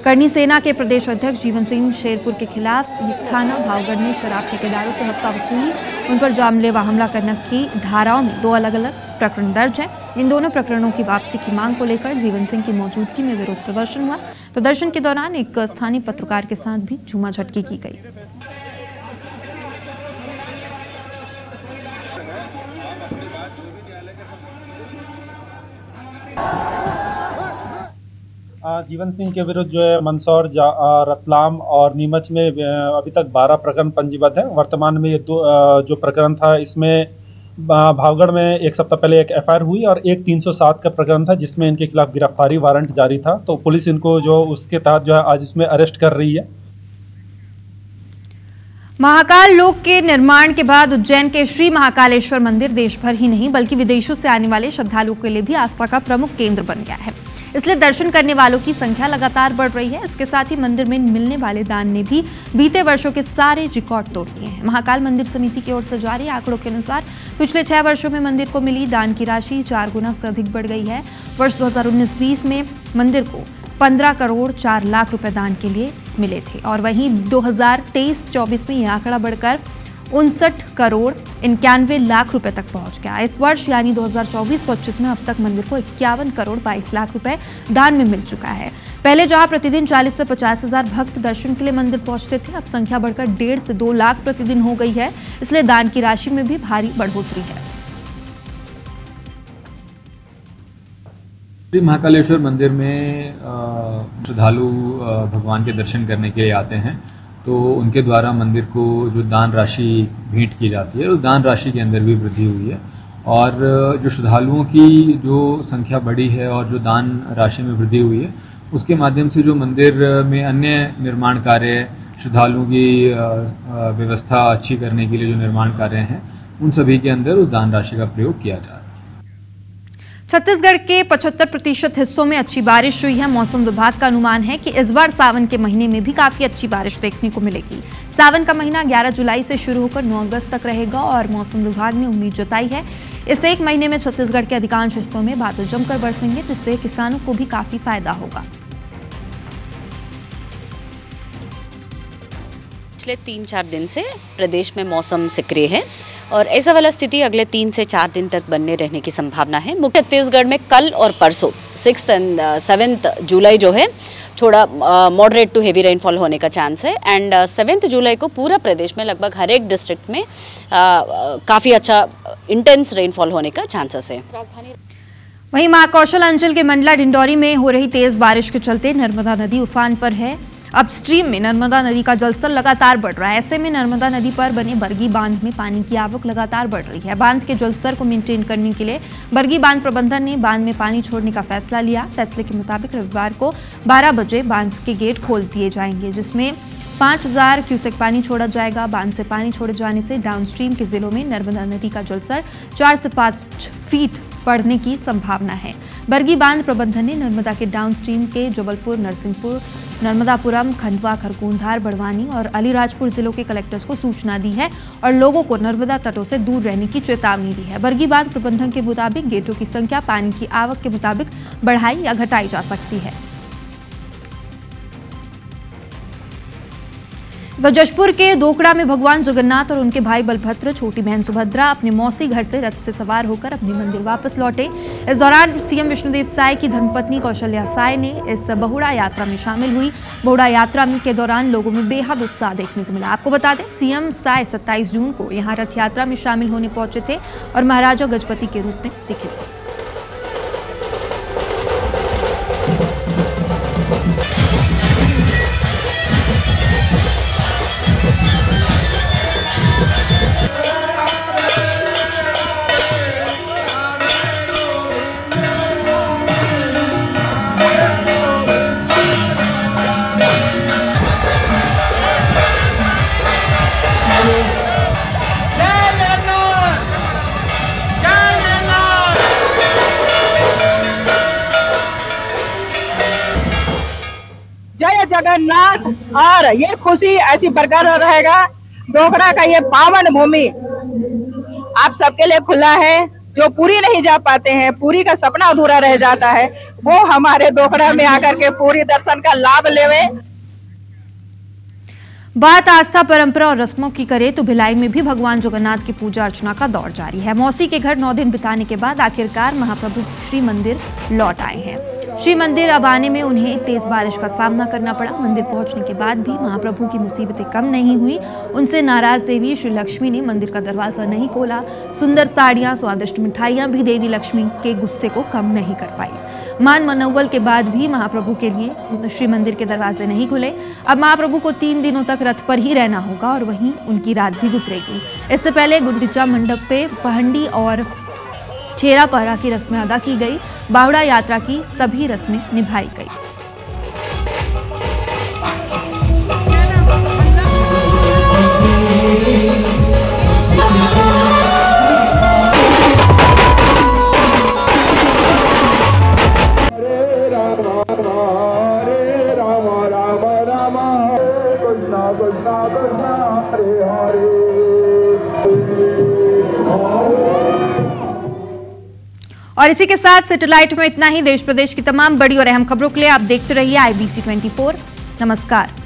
करनी सेना के प्रदेश अध्यक्ष जीवन सिंह शेरपुर के खिलाफ थाना भावगढ़ में शराब ठेकेदारों से हफ्ता वसूली, उन पर जानलेवा हमला करने की धाराओं में 2 अलग अलग प्रकरण दर्ज हैं। इन दोनों प्रकरणों की वापसी की मांग को लेकर जीवन सिंह की मौजूदगी में विरोध प्रदर्शन हुआ। प्रदर्शन के दौरान एक स्थानीय पत्रकार के साथ भी झूमाझटकी की गई। जीवन सिंह के विरुद्ध जो है मंदसौर, रतलाम और नीमच में अभी तक 12 प्रकरण पंजीबद्ध है। वर्तमान में ये जो प्रकरण था इसमें भावगढ़ में एक सप्ताह पहले एक एफआईआर हुई और एक 307 का प्रकरण था जिसमें इनके खिलाफ गिरफ्तारी वारंट जारी था। तो पुलिस इनको जो उसके तहत जो है आज इसमें अरेस्ट कर रही है। महाकाल लोक के निर्माण के बाद उज्जैन के श्री महाकालेश्वर मंदिर देश भर ही नहीं बल्कि विदेशों से आने वाले श्रद्धालुओं के लिए भी आस्था का प्रमुख केंद्र बन गया है। इसलिए दर्शन करने वालों की संख्या लगातार बढ़ रही है। इसके साथ ही मंदिर में मिलने वाले दान ने भी बीते वर्षों के सारे रिकॉर्ड तोड़ दिए हैं। महाकाल मंदिर समिति की ओर से जारी आंकड़ों के अनुसार पिछले 6 वर्षों में मंदिर को मिली दान की राशि 4 गुना से अधिक बढ़ गई है। वर्ष 2019-20 में मंदिर को 15 करोड़ 4 लाख रुपए दान के लिए मिले थे और वहीं 2023-24 में यह आंकड़ा बढ़कर 59 करोड़ 91 लाख रुपए तक पहुंच गया। इस वर्ष यानी 2024-25 में अब तक मंदिर को 51 करोड़ 22 लाख रुपए दान में मिल चुका है। पहले जहां प्रतिदिन 40 से 50 हजार भक्त दर्शन के लिए मंदिर पहुंचते थे, अब संख्या बढ़कर 1.5 से 2 लाख प्रतिदिन हो गई है। इसलिए दान की राशि में भी भारी बढ़ोतरी है। श्री महाकालेश्वर मंदिर में श्रद्धालु भगवान के दर्शन करने के लिए आते हैं, तो उनके द्वारा मंदिर को जो दान राशि भेंट की जाती है, उस दान राशि के अंदर भी वृद्धि हुई है और जो श्रद्धालुओं की जो संख्या बढ़ी है और जो दान राशि में वृद्धि हुई है, उसके माध्यम से जो मंदिर में अन्य निर्माण कार्य, श्रद्धालुओं की व्यवस्था अच्छी करने के लिए जो निर्माण कार्य हैं, उन सभी के अंदर उस दान राशि का प्रयोग किया जा रहा है। छत्तीसगढ़ के 75% हिस्सों में अच्छी बारिश हुई है। मौसम विभाग का अनुमान है कि इस बार सावन के महीने में भी काफी अच्छी बारिश देखने को मिलेगी। सावन का महीना 11 जुलाई से शुरू होकर 9 अगस्त तक रहेगा और मौसम विभाग ने उम्मीद जताई है इस एक महीने में छत्तीसगढ़ के अधिकांश हिस्सों में बादल जमकर बरसेंगे, जिससे किसानों को भी काफी फायदा होगा। पिछले 3-4 दिन से प्रदेश में मौसम सक्रिय है और ऐसा वाला स्थिति अगले 3 से 4 दिन तक बनने रहने की संभावना है। मुख्य छत्तीसगढ़ में कल और परसों 6th एंड 7th जुलाई जो है थोड़ा मॉडरेट टू हेवी रेनफॉल होने का चांस है एंड 7th जुलाई को पूरा प्रदेश में लगभग हर एक डिस्ट्रिक्ट में काफ़ी अच्छा इंटेंस रेनफॉल होने का चांसेस है। वहीं महाकौशल अंचल के मंडला डिंडौरी में हो रही तेज बारिश के चलते नर्मदा नदी उफान पर है। अपस्ट्रीम में नर्मदा नदी का जलस्तर लगातार बढ़ रहा है। ऐसे में नर्मदा नदी पर बने बरगी बांध में पानी की आवक लगातार बढ़ रही है। बांध के जलस्तर को मेंटेन करने के लिए बरगी बांध प्रबंधन ने बांध में पानी छोड़ने का फैसला लिया। फैसले के मुताबिक रविवार को 12 बजे बांध के गेट खोल दिए जाएंगे, जिसमें 5000 क्यूसेक पानी छोड़ा जाएगा। बांध से पानी छोड़े जाने से डाउनस्ट्रीम के जिलों में नर्मदा नदी का जलस्तर 4 से 5 फीट बढ़ने की संभावना है। बरगी बांध प्रबंधन ने नर्मदा के डाउनस्ट्रीम के जबलपुर, नरसिंहपुर, नर्मदापुरम, खंडवा, खरगोंधार, बड़वानी और अलीराजपुर जिलों के कलेक्टर्स को सूचना दी है और लोगों को नर्मदा तटों से दूर रहने की चेतावनी दी है। बरगी बांध प्रबंधन के मुताबिक गेटों की संख्या पानी की आवक के मुताबिक बढ़ाई या घटाई जा सकती है। तो जशपुर के दोकड़ा में भगवान जगन्नाथ और उनके भाई बलभद्र, छोटी बहन सुभद्रा अपने मौसी घर से रथ से सवार होकर अपने मंदिर वापस लौटे। इस दौरान सीएम विष्णुदेव साय की धर्मपत्नी कौशल्या साय ने इस बहुड़ा यात्रा में शामिल हुई। बहुड़ा यात्रा के दौरान लोगों में बेहद उत्साह देखने को मिला। आपको बता दें, सीएम साय 27 जून को यहां रथ यात्रा में शामिल होने पहुंचे थे और महाराजा गजपति के रूप में दिखे थे। जगन्नाथ। और ये खुशी ऐसी बरकरार रहेगा। डोगरा का ये पावन भूमि आप सबके लिए खुला है। जो पूरी नहीं जा पाते हैं, पूरी का सपना अधूरा रह जाता है, वो हमारे डोगरा में आकर के पूरी दर्शन का लाभ लेवें। बात आस्था, परंपरा और रस्मों की करें तो भिलाई में भी भगवान जगन्नाथ की पूजा अर्चना का दौर जारी है। मौसी के घर 9 दिन बिताने के बाद आखिरकार महाप्रभु श्री मंदिर लौट आए हैं। श्री मंदिर अब आने में उन्हें तेज बारिश का सामना करना पड़ा। मंदिर पहुंचने के बाद भी महाप्रभु की मुसीबतें कम नहीं हुई। उनसे नाराज देवी श्री लक्ष्मी ने मंदिर का दरवाजा नहीं खोला। सुंदर साड़ियां, स्वादिष्ट मिठाइयां भी देवी लक्ष्मी के गुस्से को कम नहीं कर पाई। मान मनौवल के बाद भी महाप्रभु के लिए श्री मंदिर के दरवाजे नहीं खुले। अब महाप्रभु को 3 दिनों तक रथ पर ही रहना होगा और वहीं उनकी रात भी गुजरेगी। इससे पहले गुंडिचा मंडप पे पहंडी और छेरा पहरा की रस्में अदा की गई। बाहुड़ा यात्रा की सभी रस्में निभाई गई। और इसी के साथ सैटेलाइट में इतना ही। देश प्रदेश की तमाम बड़ी और अहम खबरों के लिए आप देखते रहिए IBC 24। नमस्कार।